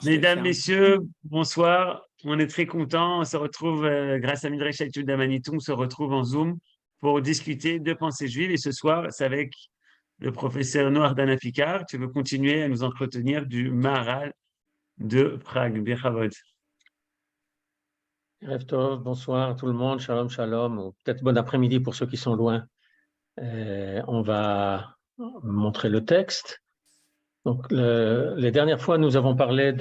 Mesdames, Messieurs, bonsoir. On est très contents. On se retrouve grâce à Midrash Juda Manitou. On se retrouve en Zoom pour discuter de pensée juive. Et ce soir, c'est avec le professeur Noar Dana Picard. Tu veux continuer à nous entretenir du Maharal de Prague. Birchavot. Erev Tov, bonsoir à tout le monde. Shalom, shalom. Ou peut-être bon après-midi pour ceux qui sont loin. On va montrer le texte. Donc, les dernières fois, nous avons parlé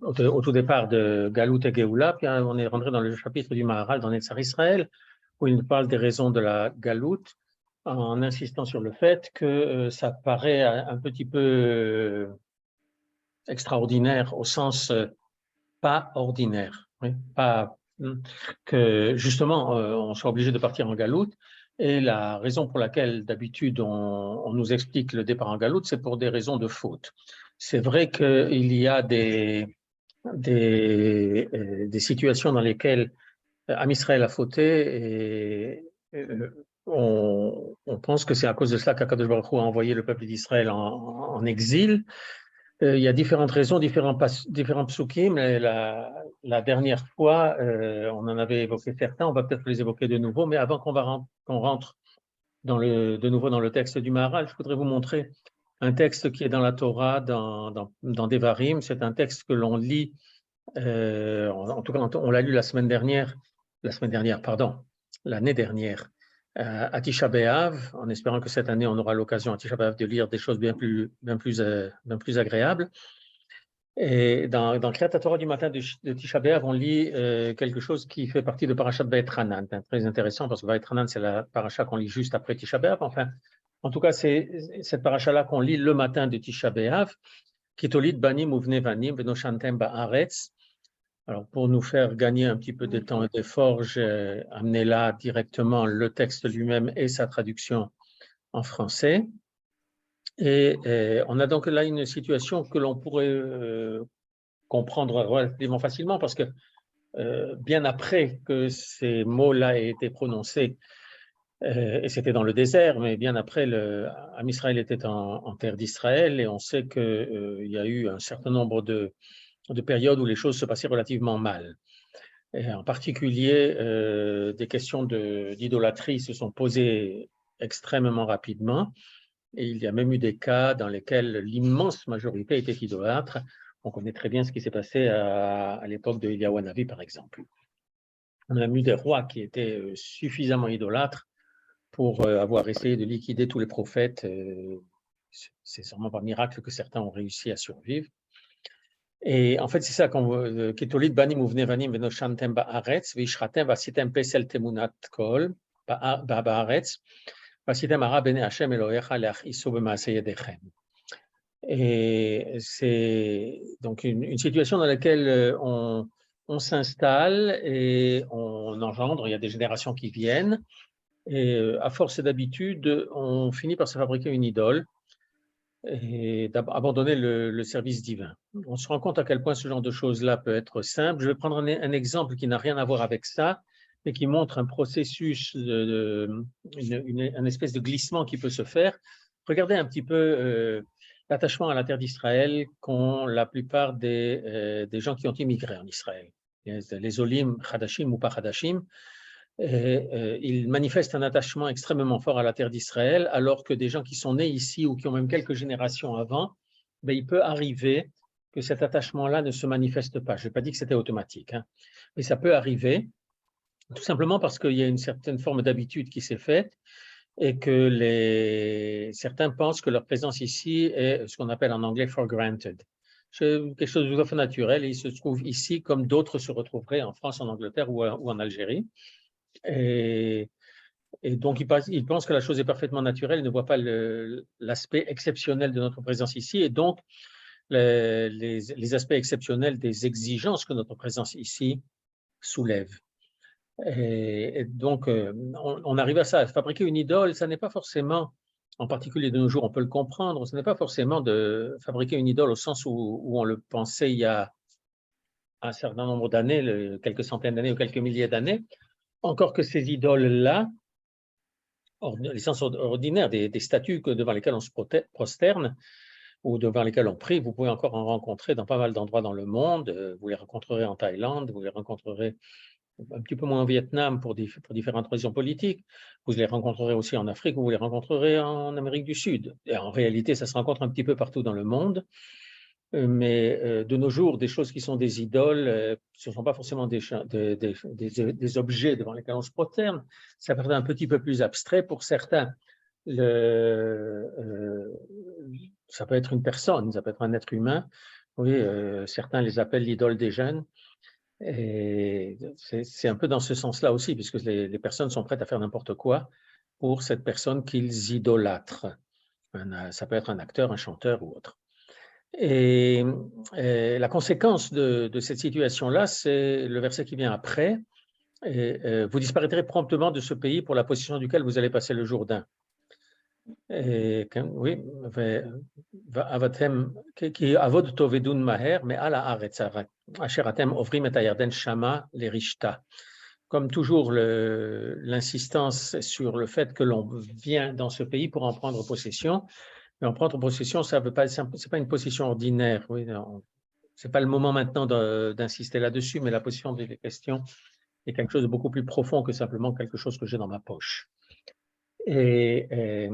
au tout départ de Galout et Géoula, puis on est rentré dans le chapitre du Maharal dans Netzar Israël, où il nous parle des raisons de la Galout, en insistant sur le fait que ça paraît un petit peu extraordinaire au sens pas ordinaire, oui, pas que justement on soit obligé de partir en galoute. Et la raison pour laquelle d'habitude on nous explique le départ en galoute, c'est pour des raisons de faute. C'est vrai qu'il y a des situations dans lesquelles Am Israël a fauté et on pense que c'est à cause de cela qu'Akadosh Baruch Hu a envoyé le peuple d'Israël en exil. Il y a différentes raisons, différents psukim. Mais la dernière fois, on en avait évoqué certains, on va peut-être les évoquer de nouveau, mais avant qu'on rentre de nouveau dans le texte du Maharal, je voudrais vous montrer un texte qui est dans la Torah, dans Devarim. C'est un texte que l'on lit, en tout cas on l'a lu l'année dernière, à Tisha B'Av, en espérant que cette année on aura l'occasion à Tisha B'Av de lire des choses bien plus agréables. Et dans Kriyat Torah du matin de Tisha B'Av, on lit quelque chose qui fait partie de Parashat Va'etchanan. C'est très intéressant parce que Va'etchanan, c'est la parasha qu'on lit juste après Tisha B'Av. Enfin, en tout cas, c'est cette parasha-là qu'on lit le matin de Tisha B'Av, Kitolit Banim Uvne Vanim Venoshantem Ba'aretz. Alors, pour nous faire gagner un petit peu de temps et d'effort, j'ai amené là directement le texte lui-même et sa traduction en français. Et on a donc là une situation que l'on pourrait comprendre relativement facilement parce que bien après que ces mots-là aient été prononcés, et c'était dans le désert, mais bien après, Am Israël était en terre d'Israël et on sait qu'il y a eu un certain nombre de périodes où les choses se passaient relativement mal. Et en particulier, des questions d'idolâtrie se sont posées extrêmement rapidement. Et il y a même eu des cas dans lesquels l'immense majorité était idolâtre. On connaît très bien ce qui s'est passé à l'époque de Eliyahu Hanavi, par exemple. On a eu des rois qui étaient suffisamment idolâtres pour avoir essayé de liquider tous les prophètes. C'est sûrement par miracle que certains ont réussi à survivre. Et en fait, c'est ça qu'on veut. Kitolit banim uvne vanim venoshantem ba'aretz v'ishratem v'asitem pesel temunat kol ba'aretz v'asitem hara b'nei Hashem Elohecha le'achiso b'maaseh yedechem. Et c'est donc une situation dans laquelle on s'installe et on engendre. Il y a des générations qui viennent et à force d'habitude, on finit par se fabriquer une idole et d'abandonner le service divin. On se rend compte à quel point ce genre de choses-là peut être simple. Je vais prendre un exemple qui n'a rien à voir avec ça, mais qui montre un processus, une espèce de glissement qui peut se faire. Regardez un petit peu l'attachement à la terre d'Israël qu'ont la plupart des gens qui ont immigré en Israël. Les Olim, Hadashim ou pas Hadashim, ils manifestent un attachement extrêmement fort à la terre d'Israël, alors que des gens qui sont nés ici ou qui ont même quelques générations avant, il peut arriver que cet attachement-là ne se manifeste pas. Je n'ai pas dit que c'était automatique, mais ça peut arriver, tout simplement parce qu'il y a une certaine forme d'habitude qui s'est faite et que certains pensent que leur présence ici est ce qu'on appelle en anglais for granted. C'est quelque chose de tout à fait naturel et ils se trouvent ici comme d'autres se retrouveraient en France, en Angleterre ou en Algérie. Et donc, ils pensent que la chose est parfaitement naturelle, ils ne voient pas l'aspect exceptionnel de notre présence ici et donc les aspects exceptionnels des exigences que notre présence ici soulève. Et donc, on arrive à ça. Fabriquer une idole, ça n'est pas forcément, en particulier de nos jours, on peut le comprendre, ce n'est pas forcément de fabriquer une idole au sens où on le pensait il y a un certain nombre d'années, quelques centaines d'années ou quelques milliers d'années. Encore que ces idoles-là licences ordinaires, des statues devant lesquelles on se prosterne ou devant lesquelles on prie. Vous pouvez encore en rencontrer dans pas mal d'endroits dans le monde. Vous les rencontrerez en Thaïlande, vous les rencontrerez un petit peu moins au Vietnam pour différentes raisons politiques. Vous les rencontrerez aussi en Afrique, vous les rencontrerez en Amérique du Sud. Et en réalité, ça se rencontre un petit peu partout dans le monde. Mais de nos jours, des choses qui sont des idoles, ce ne sont pas forcément des objets devant lesquels on se prosterne. Ça peut être un petit peu plus abstrait pour certains. Ça peut être une personne, ça peut être un être humain. Oui, certains les appellent l'idole des jeunes. Et c'est un peu dans ce sens-là aussi, puisque les personnes sont prêtes à faire n'importe quoi pour cette personne qu'ils idolâtrent. Ça peut être un acteur, un chanteur ou autre. Et la conséquence de cette situation-là, c'est le verset qui vient après. Vous disparaîtrez promptement de ce pays pour la position duquel vous allez passer le Jourdain. Oui, qui avod tovedun maher, mais à la haaretz asher atem ovrim et hayarden shama lerishta. Comme toujours, l'insistance sur le fait que l'on vient dans ce pays pour en prendre possession. Mais en prendre possession, ça veut pas, c'est pas une possession ordinaire. Oui, c'est pas le moment maintenant d'insister là-dessus, mais la possession des questions est quelque chose de beaucoup plus profond que simplement quelque chose que j'ai dans ma poche. Et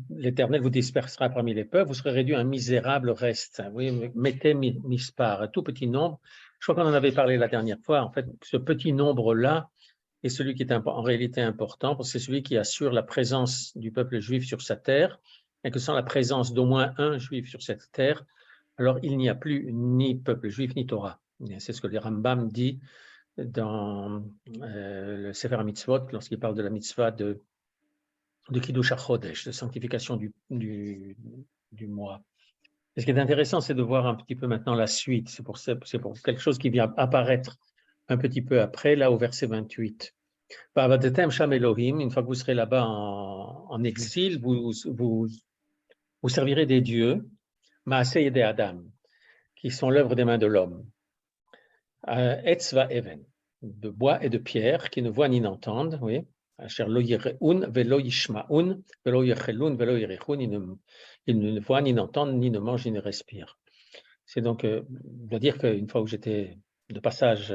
l'Éternel vous dispersera parmi les peuples, vous serez réduit à un misérable reste. Oui, mettez mispar, un tout petit nombre. Je crois qu'on en avait parlé la dernière fois. En fait, ce petit nombre-là est celui qui est en réalité important, parce que c'est celui qui assure la présence du peuple juif sur sa terre, et que sans la présence d'au moins un juif sur cette terre, alors il n'y a plus ni peuple juif ni Torah. C'est ce que le Rambam dit dans le Sefer Mitzvot, lorsqu'il parle de la mitzvah de Kiddush HaChodesh, de sanctification du mois. Et ce qui est intéressant, c'est de voir un petit peu maintenant la suite. C'est pour quelque chose qui vient apparaître un petit peu après, là au verset 28. Une fois que vous serez là-bas en exil, vous servirez des dieux, Maaseh et des Adam, qui sont l'œuvre des mains de l'homme. Etz va even, de bois et de pierre, qui ne voient ni n'entendent, oui. Ils ne voient ni n'entendent, ni ne mangent, ni ne respirent. C'est donc, je dois dire qu'une fois où j'étais de passage,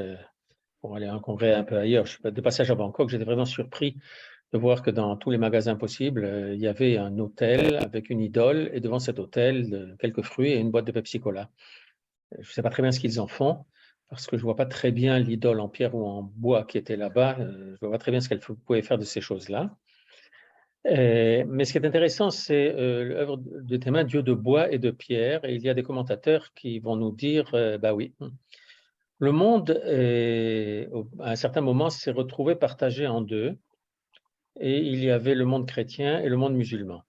pour aller à un congrès un peu ailleurs, de passage à Bangkok, j'étais vraiment surpris de voir que dans tous les magasins possibles, il y avait un autel avec une idole, et devant cet autel, quelques fruits et une boîte de Pepsi-Cola. Je ne sais pas très bien ce qu'ils en font, parce que je ne vois pas très bien l'idole en pierre ou en bois qui était là-bas. Je ne vois pas très bien ce qu'elle pouvait faire de ces choses-là. Mais ce qui est intéressant, c'est l'œuvre de tes mains, Dieu de bois et de pierre. Et il y a des commentateurs qui vont nous dire, bah oui, le monde, à un certain moment, s'est retrouvé partagé en deux. Et il y avait le monde chrétien et le monde musulman.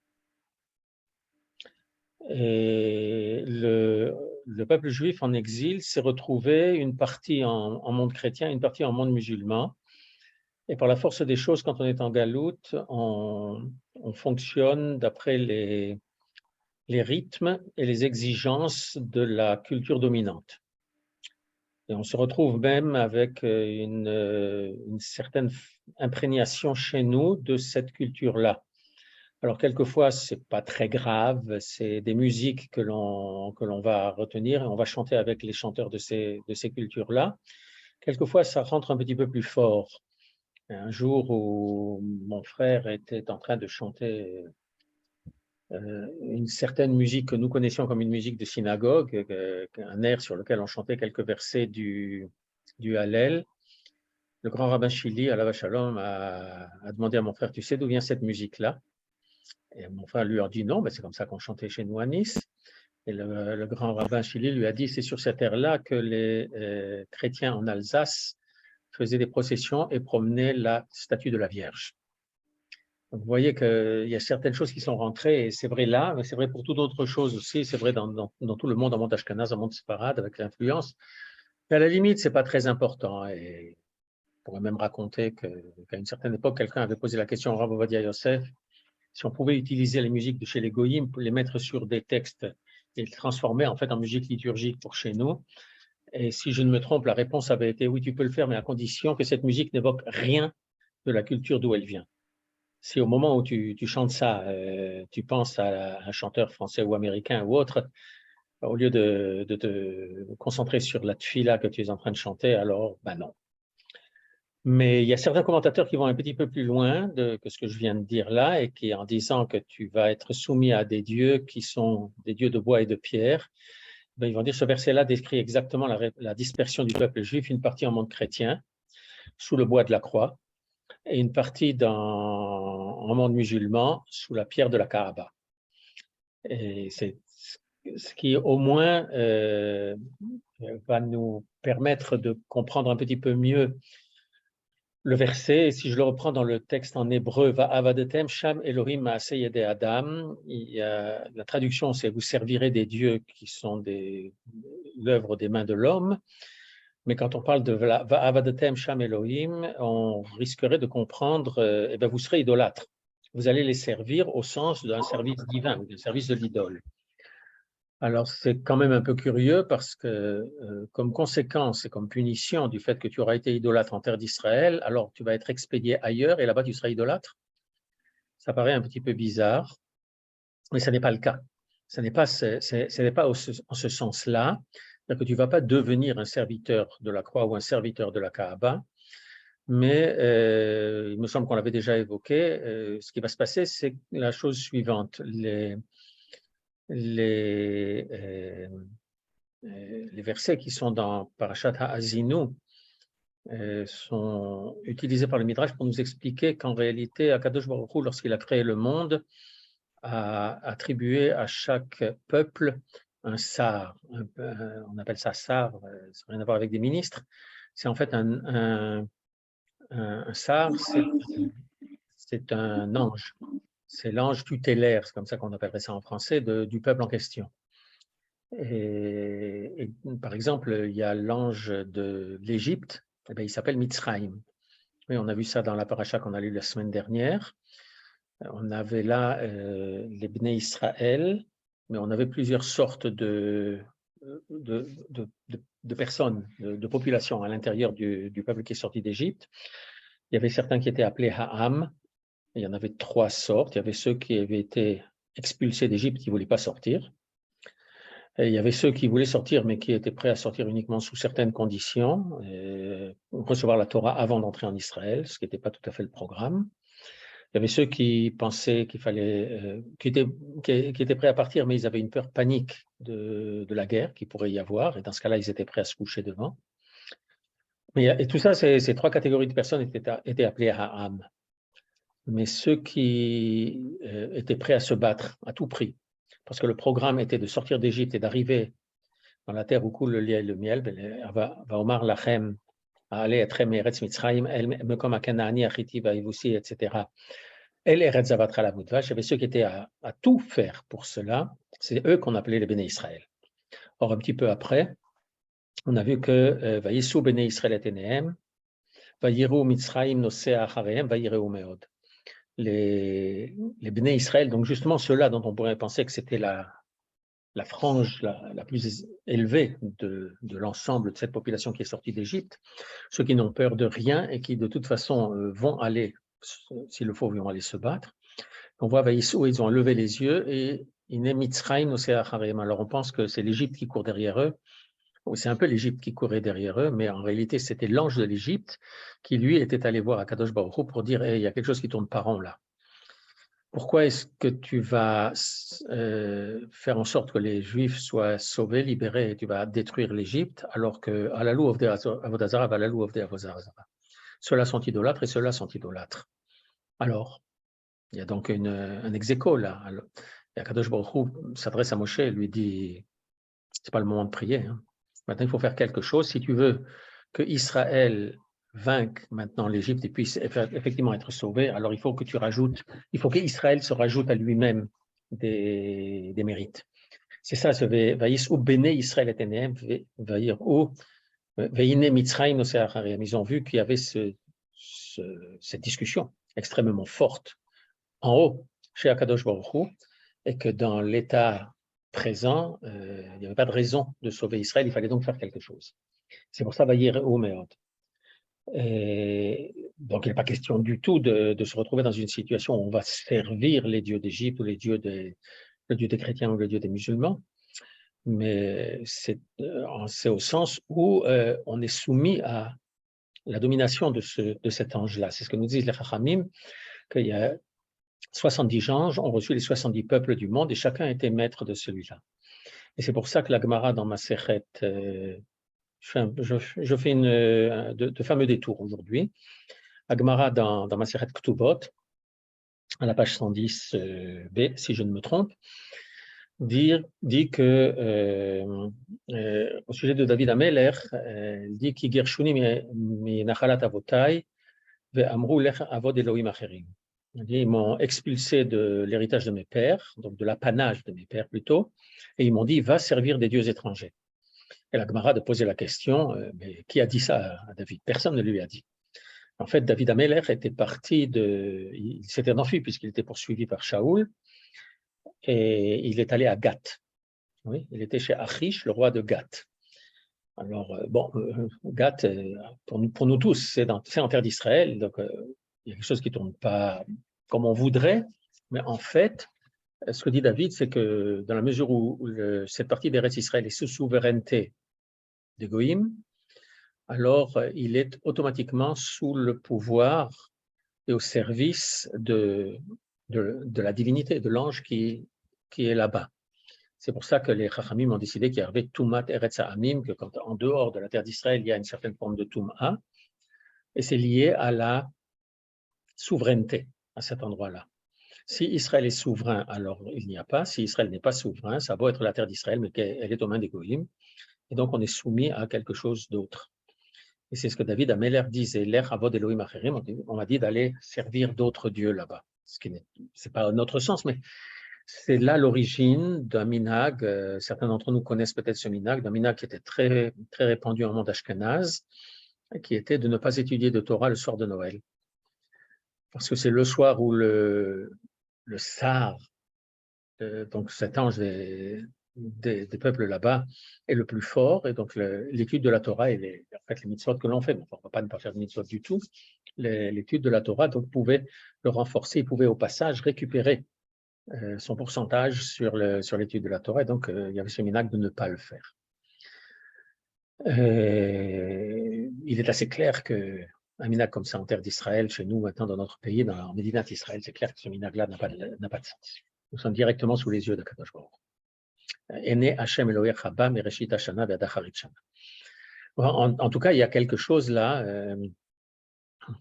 Et le peuple juif en exil s'est retrouvé une partie en monde chrétien, une partie en monde musulman. Et par la force des choses, quand on est en galoute, on fonctionne d'après les rythmes et les exigences de la culture dominante. Et on se retrouve même avec une certaine imprégnation chez nous de cette culture-là. Alors, quelquefois, ce n'est pas très grave, c'est des musiques que l'on va retenir et on va chanter avec les chanteurs de ces cultures-là. Quelquefois, ça rentre un petit peu plus fort. Un jour où mon frère était en train de chanter une certaine musique que nous connaissions comme une musique de synagogue, un air sur lequel on chantait quelques versets du Hallel, le grand rabbin Shili, alav shalom, a demandé à mon frère, tu sais d'où vient cette musique-là? Et mon frère lui a dit non, mais c'est comme ça qu'on chantait chez nous à Nice. Et le grand rabbin Shili lui a dit, c'est sur cette terre-là que les chrétiens en Alsace faisaient des processions et promenaient la statue de la Vierge. Donc, vous voyez qu'il y a certaines choses qui sont rentrées, et c'est vrai là, mais c'est vrai pour toute autre chose aussi, c'est vrai dans tout le monde, en monde ashkénaze, en monde séparade, avec l'influence. Mais à la limite, ce n'est pas très important. Et on pourrait même raconter qu'à une certaine époque, quelqu'un avait posé la question au Rav Ovadia Yosef, si on pouvait utiliser les musiques de chez les Goïm pour les mettre sur des textes et les transformer en fait en musique liturgique pour chez nous. Et si je ne me trompe, la réponse avait été oui, tu peux le faire, mais à condition que cette musique n'évoque rien de la culture d'où elle vient. si au moment où tu chantes ça, tu penses à un chanteur français ou américain ou autre, au lieu de te concentrer sur la tfila que tu es en train de chanter, alors, ben non. Mais il y a certains commentateurs qui vont un petit peu plus loin que ce que je viens de dire là, et qui, en disant que tu vas être soumis à des dieux qui sont des dieux de bois et de pierre, ben, ils vont dire ce verset-là décrit exactement la dispersion du peuple juif, une partie en monde chrétien, sous le bois de la croix, et une partie en monde musulman, sous la pierre de la Kaaba. Et c'est ce qui, au moins, va nous permettre de comprendre un petit peu mieux le verset. Et si je le reprends dans le texte en hébreu, Va'avadetem Sham Elohim Ma'aseh Yedei Adam, la traduction c'est vous servirez des dieux qui sont l'œuvre des mains de l'homme. Mais quand on parle de Va'avadetem Sham Elohim, on risquerait de comprendre, eh bien, vous serez idolâtres. Vous allez les servir au sens d'un service divin, ou d'un service de l'idole. Alors, c'est quand même un peu curieux parce que, comme conséquence et comme punition du fait que tu auras été idolâtre en terre d'Israël, alors tu vas être expédié ailleurs et là-bas tu seras idolâtre. Ça paraît un petit peu bizarre, mais ce n'est pas le cas. Ce n'est pas en ce sens-là, c'est-à-dire que tu ne vas pas devenir un serviteur de la croix ou un serviteur de la Kaaba, mais il me semble qu'on l'avait déjà évoqué, ce qui va se passer, c'est la chose suivante. Les versets qui sont dans Parashat Ha'azinu sont utilisés par le Midrash pour nous expliquer qu'en réalité, Akadosh Baruch Hu, lorsqu'il a créé le monde, a attribué à chaque peuple un sar. On appelle ça sar, ça n'a rien à voir avec des ministres. C'est en fait un sar, c'est un ange. C'est l'ange tutélaire, c'est comme ça qu'on appellerait ça en français, du peuple en question. Et par exemple, il y a l'ange de l'Égypte, il s'appelle Mitzrayim. Oui, on a vu ça dans la paracha qu'on a lu la semaine dernière. On avait là les Bnei Israël, mais on avait plusieurs sortes de personnes, de populations à l'intérieur du peuple qui est sorti d'Égypte. Il y avait certains qui étaient appelés Ha'am. Il y en avait 3 sortes. Il y avait ceux qui avaient été expulsés d'Égypte qui ne voulaient pas sortir. Et il y avait ceux qui voulaient sortir, mais qui étaient prêts à sortir uniquement sous certaines conditions, recevoir la Torah avant d'entrer en Israël, ce qui n'était pas tout à fait le programme. Il y avait ceux qui pensaient qu'il fallait, qui étaient prêts à partir, mais ils avaient une peur panique de la guerre qu'il pourrait y avoir, et dans ce cas-là, ils étaient prêts à se coucher devant. Et tout ça, ces 3 catégories de personnes étaient appelées Ha'am. Mais ceux qui étaient prêts à se battre à tout prix, parce que le programme était de sortir d'Égypte et d'arriver dans la terre où coule le lait et le miel, Vaomar lachem, aller etrem eretz Mitzrayim, el mekom haKanaani, haChiti, vaYevusi, etc. El eretz zavatra la Vash, il y avait ceux qui étaient à tout faire pour cela, c'est eux qu'on appelait les Béné Israël. Or, un petit peu après, on a vu que Vayisu Béné Israël et Enehem, Vayiru Mitzrayim nosea acharehem, Vayireu meod. Les Béné Israël, donc justement ceux-là dont on pourrait penser que c'était la frange la plus élevée de l'ensemble de cette population qui est sortie d'Égypte, ceux qui n'ont peur de rien et qui de toute façon vont aller, s'il le faut, vont aller se battre. On voit Vaïsou, ils ont levé les yeux et alors on pense que c'est l'Égypte qui court derrière eux, ou c'est un peu l'Égypte qui courait derrière eux, mais en réalité c'était l'ange de l'Égypte qui lui était allé voir Akadosh Baruch Hu pour dire hey, il y a quelque chose qui tourne pas rond là. Pourquoi est-ce que tu vas faire en sorte que les Juifs soient sauvés, libérés, et tu vas détruire l'Égypte, alors que ceux-là sont idolâtres et ceux-là sont idolâtres. Alors, il y a donc un ex-aequo là. Et Akadosh Baruch Hu s'adresse à Moshe et lui dit c'est pas le moment de prier. Hein. Maintenant, il faut faire quelque chose. Si tu veux que Israël vaincre maintenant l'Égypte et puisse effectivement être sauvé, alors il faut que tu rajoutes, il faut qu'Israël se rajoute à lui-même des mérites. C'est ça, ce Vaïs ou Béné Israël et Enehem, Vaïr ou Veine Mitzrayim Oseacharim. Ils ont vu qu'il y avait cette discussion extrêmement forte en haut chez Akadosh Baruch Hu et que dans l'état présent, il n'y avait pas de raison de sauver Israël, il fallait donc faire quelque chose. C'est pour ça Vaïr ou Meod. Et donc, il n'est pas question du tout de se retrouver dans une situation où on va servir les dieux d'Égypte ou le dieu des chrétiens ou le dieu des musulmans, mais c'est au sens où on est soumis à la domination de cet ange-là. C'est ce que nous disent les Chachamim, qu'il y a 70 anges ont reçu les 70 peuples du monde et chacun était maître de celui-là. Et c'est pour ça que la Gemara dans Masechet, je fais de fameux détours aujourd'hui. La Gemara dans Masechet Ktubot, à la page 110b, si je ne me trompe, dit que au sujet de David Ameler, dit ki gershuni mi nachalat avotai ve'amru lech avod Elohim acherim. Ils m'ont expulsé de l'héritage de mes pères, donc de l'apanage de mes pères plutôt, et ils m'ont dit va servir des dieux étrangers. Et la Gemara de poser la question, mais qui a dit ça à David? Personne ne lui a dit. En fait, David Ameler était parti il s'était enfui puisqu'il était poursuivi par Shaoul, et il est allé à Gath. Oui, il était chez Achish, le roi de Gath. Alors, Gath, pour nous tous, c'est en terre d'Israël, donc il y a quelque chose qui ne tourne pas comme on voudrait, mais en fait, ce que dit David, c'est que dans la mesure où cette partie d'Eretz Israël est sous souveraineté des Goïm, alors il est automatiquement sous le pouvoir et au service de la divinité, de l'ange qui est là-bas. C'est pour ça que les Chachamim ont décidé qu'il y avait Tumat Eretz Ha'amim, que quand en dehors de la terre d'Israël, il y a une certaine forme de Tum'a, et c'est lié à la souveraineté à cet endroit-là. Si Israël est souverain, alors il n'y a pas. Si Israël n'est pas souverain, ça va être la terre d'Israël, mais qu'elle est aux mains des Goïm, et donc on est soumis à quelque chose d'autre. Et c'est ce que David Ameler disait, l'Ech Avod Elohim Acherim, on m'a dit d'aller servir d'autres dieux là-bas. Ce qui n'est pas notre sens, mais c'est là l'origine d'un minhag. Certains d'entre nous connaissent peut-être ce minhag, d'un minhag qui était très, très répandu en monde ashkénaze, qui était de ne pas étudier de Torah le soir de Noël. Parce que c'est le soir où le Sar, donc cet ange des peuples là-bas, est le plus fort. Et donc l'étude de la Torah et en fait, les mitzvot que l'on fait, on ne va pas ne pas faire de mitzvot du tout, l'étude de la Torah donc, pouvait le renforcer, il pouvait au passage récupérer son pourcentage sur l'étude de la Torah, et donc il y avait ce minhag de ne pas le faire. Il est assez clair qu'un minhag comme ça en terre d'Israël, chez nous, maintenant dans notre pays, en Médina d'Israël, c'est clair que ce minhag-là n'a pas de sens. Nous sommes directement sous les yeux d'Akadosh Baruch Hu. Ene Hashem Elohecha ba mereshit hashana ve'ad acharit shana. En tout cas, il y a quelque chose là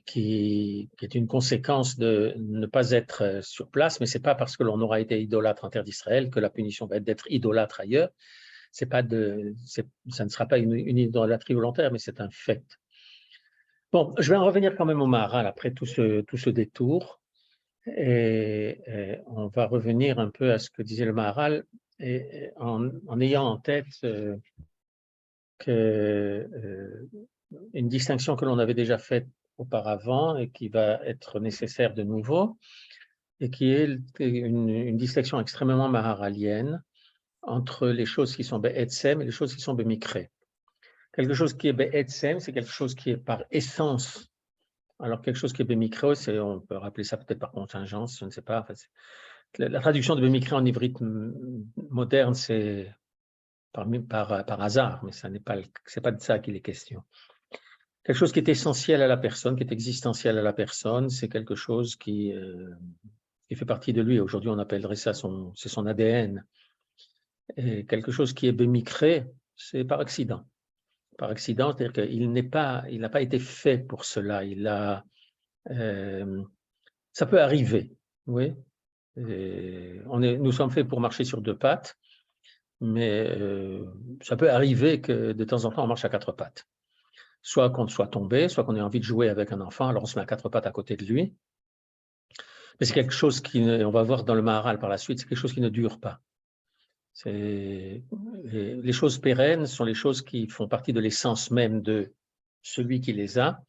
qui est une conséquence de ne pas être sur place, mais ce n'est pas parce que l'on aura été idolâtre en terre d'Israël que la punition va être d'être idolâtre ailleurs. Ça ne sera pas une idolâtrie volontaire, mais c'est un fait. Bon, je vais en revenir quand même au Maharal après tout ce détour, et on va revenir un peu à ce que disait le Maharal, et en ayant en tête une distinction que l'on avait déjà faite auparavant et qui va être nécessaire de nouveau, et qui est une distinction extrêmement maharalienne entre les choses qui sont be'etzem et les choses qui sont be'mikré. Quelque chose qui est be'etzem, c'est quelque chose qui est par essence, alors quelque chose qui est be'mikré, on peut rappeler ça peut-être par contingence, je ne sais pas. En fait, la traduction de be'mikré en ivrite moderne, c'est par hasard, mais c'est pas de ça qu'il est question. Quelque chose qui est essentiel à la personne, qui est existentiel à la personne, c'est quelque chose qui fait partie de lui. Aujourd'hui, on appellerait ça c'est son ADN. Et quelque chose qui est bémicré, c'est par accident. Par accident, c'est-à-dire qu'il n'a pas été fait pour cela. Ça peut arriver, oui. Nous sommes faits pour marcher sur deux pattes, mais ça peut arriver que de temps en temps, on marche à quatre pattes. Soit qu'on soit tombé, soit qu'on ait envie de jouer avec un enfant, alors on se met à quatre pattes à côté de lui. Mais c'est quelque chose on va voir dans le Maharal par la suite, c'est quelque chose qui ne dure pas. Les choses pérennes sont les choses qui font partie de l'essence même de celui qui les a.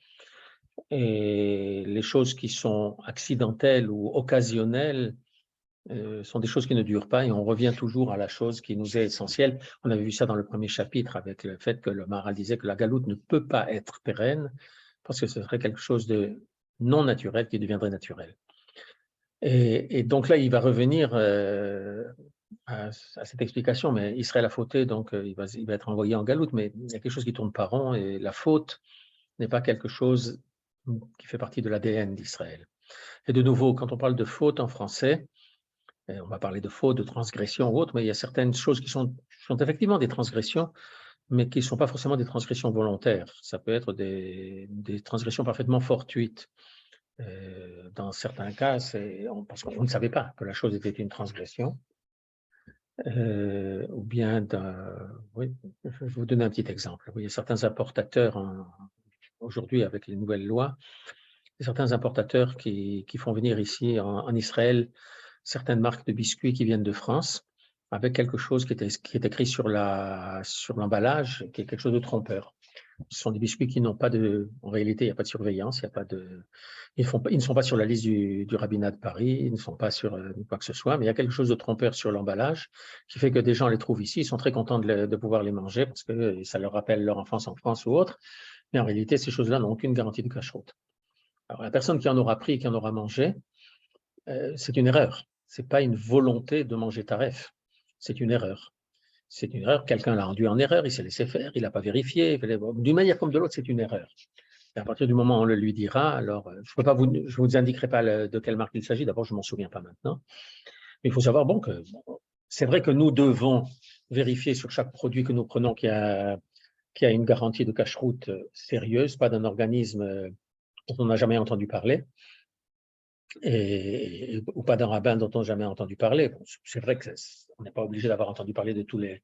Et les choses qui sont accidentelles ou occasionnelles sont des choses qui ne durent pas, et on revient toujours à la chose qui nous est essentielle. On avait vu ça dans le premier chapitre avec le fait que le Maharal disait que la galoute ne peut pas être pérenne parce que ce serait quelque chose de non naturel qui deviendrait naturel. Et donc là, il va revenir à cette explication, mais Israël a fauté, donc il va être envoyé en galoute, mais il y a quelque chose qui tourne pas rond, et la faute n'est pas quelque chose qui fait partie de l'ADN d'Israël. Et de nouveau, quand on parle de faute en français, on va parler de faute, de transgression ou autre, mais il y a certaines choses qui sont effectivement des transgressions, mais qui ne sont pas forcément des transgressions volontaires. Ça peut être des transgressions parfaitement fortuites. Dans certains cas, parce qu'on ne savait pas que la chose était une transgression. Ou bien, oui, je vais vous donner un petit exemple. Il y a certains importateurs, aujourd'hui avec les nouvelles lois, certains importateurs qui font venir ici en Israël certaines marques de biscuits qui viennent de France, avec quelque chose qui est écrit sur l'emballage, qui est quelque chose de trompeur. Ce sont des biscuits qui n'ont pas en réalité, il n'y a pas de surveillance, ils ne sont pas sur la liste du rabbinat de Paris, ils ne sont pas sur quoi que ce soit, mais il y a quelque chose de trompeur sur l'emballage qui fait que des gens les trouvent ici, ils sont très contents de pouvoir les manger parce que ça leur rappelle leur enfance en France ou autre, mais en réalité, ces choses-là n'ont aucune garantie de cacheroute. Alors, la personne qui en aura pris, qui en aura mangé, c'est une erreur. Ce n'est pas une volonté de manger taref, c'est une erreur. C'est une erreur, quelqu'un l'a rendu en erreur, il s'est laissé faire, il n'a pas vérifié, d'une manière comme de l'autre, c'est une erreur. Et à partir du moment où on le lui dira, alors je ne vous indiquerai pas de quelle marque il s'agit, d'abord je ne m'en souviens pas maintenant, mais il faut savoir que c'est vrai que nous devons vérifier sur chaque produit que nous prenons qu'il y a une garantie de cacheroute sérieuse, pas d'un organisme dont on n'a jamais entendu parler, ou pas d'un rabbin dont on n'a jamais entendu parler. Bon, c'est vrai qu'on n'est pas obligé d'avoir entendu parler de tous les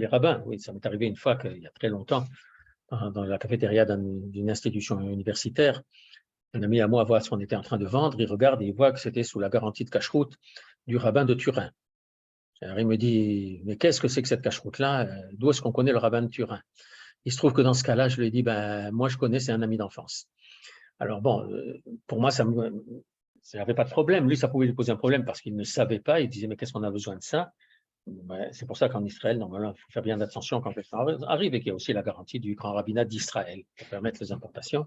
rabbins. Oui, ça m'est arrivé une fois qu'il y a très longtemps, dans la cafétéria d'une institution universitaire. Un ami à moi voit ce qu'on était en train de vendre, il regarde et il voit que c'était sous la garantie de cacheroute du rabbin de Turin. Alors il me dit, mais qu'est-ce que c'est que cette cacheroute-là? D'où est-ce qu'on connaît le rabbin de Turin? Il se trouve que dans ce cas-là, je lui ai dit, moi je connais, c'est un ami d'enfance. Alors bon, pour moi, ça n'avait pas de problème. Lui, ça pouvait lui poser un problème parce qu'il ne savait pas. Il disait, mais qu'est-ce qu'on a besoin de ça? C'est pour ça qu'en Israël, normalement, il faut faire bien attention quand ça arrive et qu'il y a aussi la garantie du grand rabbinat d'Israël pour permettre les importations.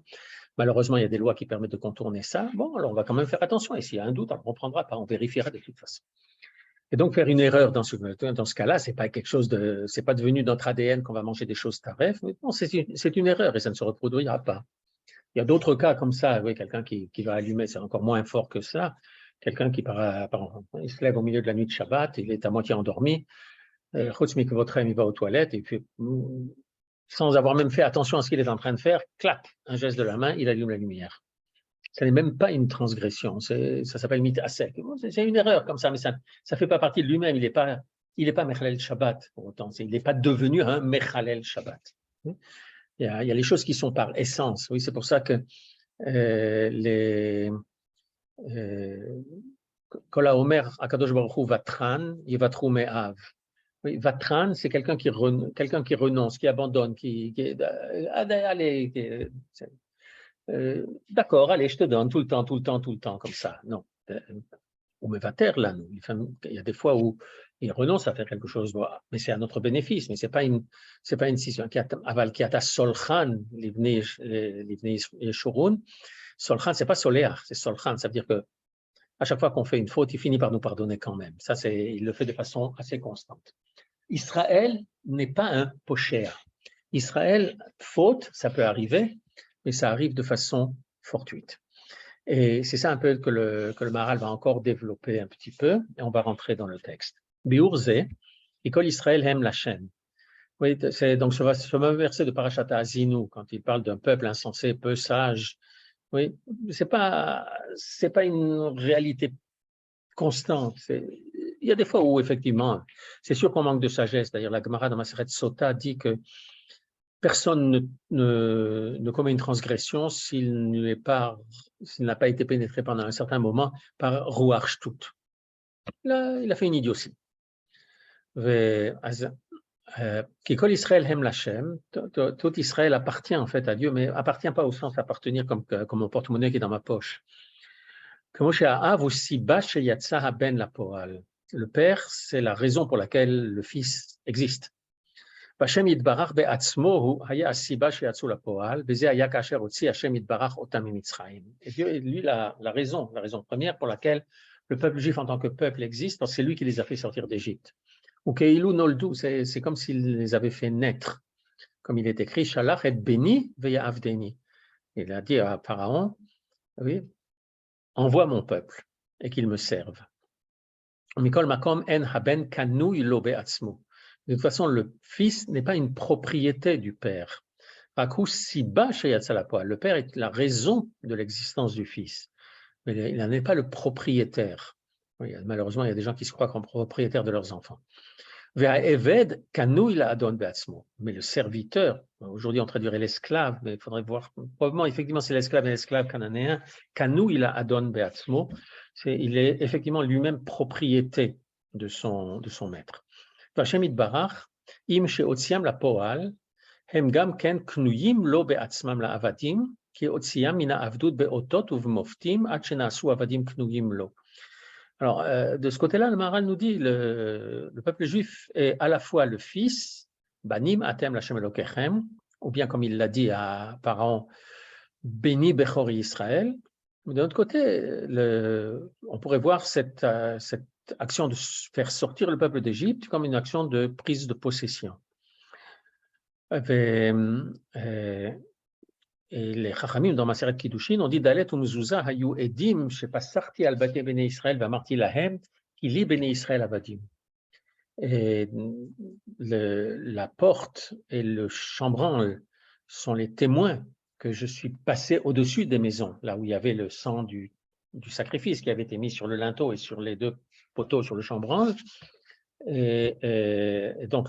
Malheureusement, il y a des lois qui permettent de contourner ça. Bon, alors on va quand même faire attention. Et s'il y a un doute, on ne prendra pas, on vérifiera de toute façon. Et donc, faire une erreur dans ce cas-là, c'est pas quelque chose c'est pas devenu notre ADN qu'on va manger des choses taref. Non, c'est une erreur et ça ne se reproduira pas. Il y a d'autres cas comme ça, oui, quelqu'un qui va allumer, c'est encore moins fort que ça. Quelqu'un qui il se lève au milieu de la nuit de Shabbat, il est à moitié endormi, Chutz mikvotrem, il va aux toilettes, et puis, sans avoir même fait attention à ce qu'il est en train de faire, clac, un geste de la main, il allume la lumière. Ce n'est même pas une transgression, ça s'appelle mitasek. C'est une erreur comme ça, mais ça ne fait pas partie de lui-même, il n'est pas Mechalel Shabbat pour autant, il n'est pas devenu un Mechalel Shabbat. Il y a les choses qui sont par essence. Oui, c'est pour ça que Kol HaOmer Akadosh Baruch Hu Vatran, Yivatru Me'av. Oui, Vatran, c'est quelqu'un qui renonce, qui abandonne, allez, d'accord, allez, je te donne tout le temps, comme ça. Non. On me va taire là. Il y a des fois où il renonce à faire quelque chose, mais c'est à notre bénéfice, mais c'est pas une décision. Aval kiata solchan, l'ivnei shurun. Solchan, c'est pas soléar, c'est solchan. Ça veut dire que à chaque fois qu'on fait une faute, il finit par nous pardonner quand même. Ça, il le fait de façon assez constante. Israël n'est pas un pocher. Israël, faute, ça peut arriver, mais ça arrive de façon fortuite. Et c'est ça un peu que le Maharal va encore développer un petit peu, et on va rentrer dans le texte. Biurze, École Israël aime la chaîne. Oui, c'est donc ce même verset de Parashat Azinu, quand il parle d'un peuple insensé, peu sage. Oui, c'est pas une réalité constante. Il y a des fois où, effectivement, c'est sûr qu'on manque de sagesse. D'ailleurs, la Gemara dans Maseret Sota dit que personne ne commet une transgression s'il n'a pas été pénétré pendant un certain moment par Ruach Shtut. Là, il a fait une idiotie. Kikol Israël hem l'Hashem, tout Israël appartient en fait à Dieu, mais appartient pas au sens appartenir comme mon porte-monnaie qui est dans ma poche. Le père, c'est la raison pour laquelle le fils existe. והשם יתברך בעצמו הוא היה הסיבה שיצאו לפועל, וזה היה כאשר הוציא השם יתברך אותם ממצרים. Et Dieu est lui la raison première pour laquelle le peuple juif en tant que peuple existe, parce que c'est lui qui les a fait sortir d'Égypte. Ou Keilou Noldu, c'est comme s'il les avait fait naître. Comme il est écrit, Shalach et béni veya avdeni. Il a dit à Pharaon, oui, envoie mon peuple et qu'il me serve. Mikol makom en haben kanouy lo be'atzmo. De toute façon, le fils n'est pas une propriété du père. Le père est la raison de l'existence du fils, mais il n'en est pas le propriétaire. Malheureusement, il y a des gens qui se croient comme propriétaires de leurs enfants. Mais le serviteur, aujourd'hui on traduirait l'esclave, mais il faudrait voir, probablement effectivement c'est l'esclave cananéen, Kanou il a adon beatzmo, il est effectivement lui-même propriété de son maître. Vashem itbarach, im sheotziam la poal, hem gam ken knuyim lo beatzmam la avadim, ki otziam mina avdut beotot uvmoftim, ad shenasu avadim knuyim lo. Alors, de ce côté-là, le Maharal nous dit le peuple juif est à la fois le fils, Banim Atem Lachem Elokechem, ou bien comme il l'a dit à Pharaon, Béni Bechori Israël. Mais d'un autre côté, on pourrait voir cette action de faire sortir le peuple d'Égypte comme une action de prise de possession. Et les Chachamim dans Maseret Kiddushin ont dit Dalet ou Mezuzah hayu edim shepasarti al bate bnei Israël v'amarti lahem ki li bnei Israël avadim. Et la porte et le chambranle sont les témoins que je suis passé au-dessus des maisons, là où il y avait le sang du sacrifice qui avait été mis sur le linteau et sur les deux poteaux sur le chambranle. Et donc,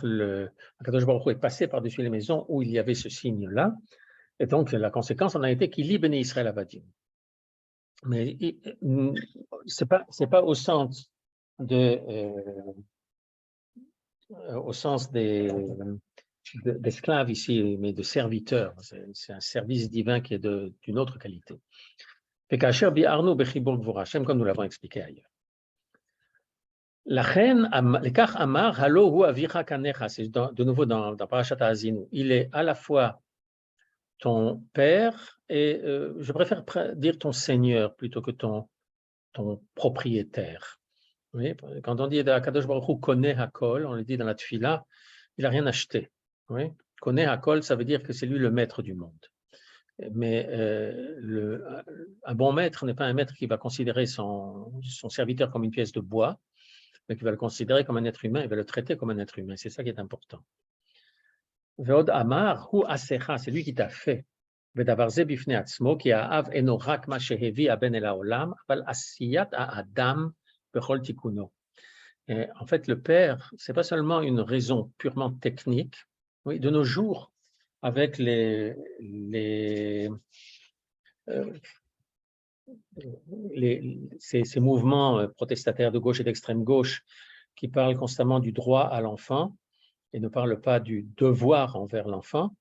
Akadosh Baruch Hu est passé par-dessus les maisons où il y avait ce signe-là. Et donc, la conséquence en a été qu'il lit Béné Israël Avadim. Mais ce n'est pas au sens d'esclaves ici, mais de serviteurs. C'est un service divin qui est d'une autre qualité. Et Kacher bi'arnu bechibur gvurachem, comme nous l'avons expliqué ailleurs. Lachen, lekach amar, halo hu avicha kanecha. C'est de nouveau dans Parashat Ha'azinu. Il est à la fois ton père, et je préfère dire ton seigneur plutôt que ton propriétaire. Oui, quand on dit Akadosh Baruch Hu connaît Hakol, on le dit dans la Tfila, il n'a rien acheté. Oui, connaît Hakol, ça veut dire que c'est lui le maître du monde. Mais un bon maître n'est pas un maître qui va considérer son serviteur comme une pièce de bois, mais qui va le considérer comme un être humain, il va le traiter comme un être humain. C'est ça qui est important. Veod Amar, hu asecha, c'est lui qui t'a fait. Vedavar ze bifnei atzmo, ki ha'av eno rak ma shehevi ben el ha'olam, aval asiyat ha'adam bechol tikuno. En fait, le père, c'est pas seulement une raison purement technique. Oui, de nos jours, avec ces mouvements protestataires de gauche et d'extrême gauche qui parlent constamment du droit à l'enfant, et ne parle pas du devoir envers l'enfant.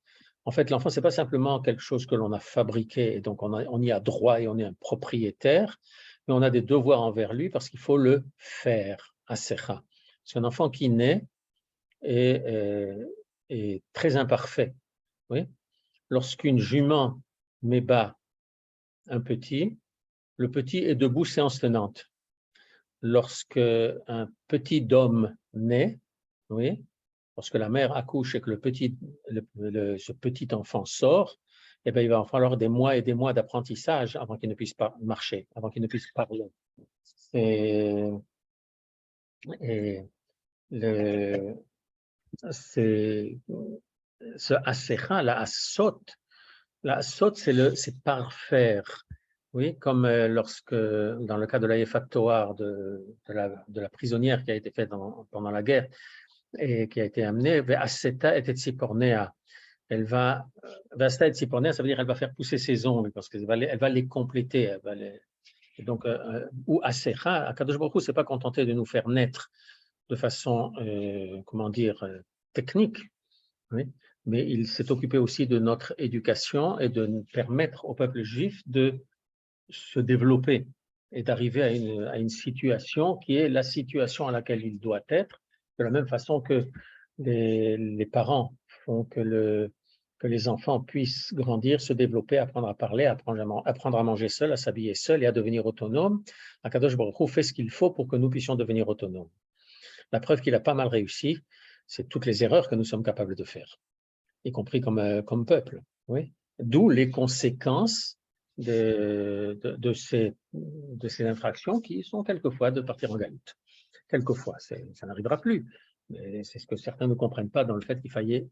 En fait, l'enfant, ce n'est pas simplement quelque chose que l'on a fabriqué, et donc on y a droit et on est un propriétaire, mais on a des devoirs envers lui parce qu'il faut le faire, asecha. C'est un enfant qui naît est très imparfait. Oui? Lorsqu'une jument met bas un petit, le petit est debout séance tenante. Lorsqu'un petit homme naît, oui, lorsque la mère accouche et que ce petit enfant sort, eh bien, il va falloir des mois et des mois d'apprentissage avant qu'il ne puisse pas marcher, avant qu'il ne puisse parler. Et ce asecha, la asot, c'est parfaire. Oui, comme lorsque, dans le cas de l'ayefatoir de la prisonnière qui a été faite pendant la guerre, et qui a été amenée, Aseta et Tsipornea. Elle va, Vasta et Tsipornea, ça veut dire qu'elle va faire pousser ses ongles, parce qu'elle va les compléter. Donc, ou Asecha, Akadosh Baruch Hu ne s'est pas contenté de nous faire naître de façon, technique, oui, mais il s'est occupé aussi de notre éducation et de permettre au peuple juif de se développer et d'arriver à une situation qui est la situation à laquelle il doit être, de la même façon que les parents font que les enfants puissent grandir, se développer, apprendre à parler, apprendre à manger seul, à s'habiller seul et à devenir autonome. Akadosh Baruch Hu fait ce qu'il faut pour que nous puissions devenir autonomes. La preuve qu'il a pas mal réussi, c'est toutes les erreurs que nous sommes capables de faire, y compris comme peuple. Oui. D'où les conséquences de ces infractions qui sont quelquefois de partir en galoute. Quelquefois, ça n'arrivera plus. Mais c'est ce que certains ne comprennent pas dans le fait qu'il faille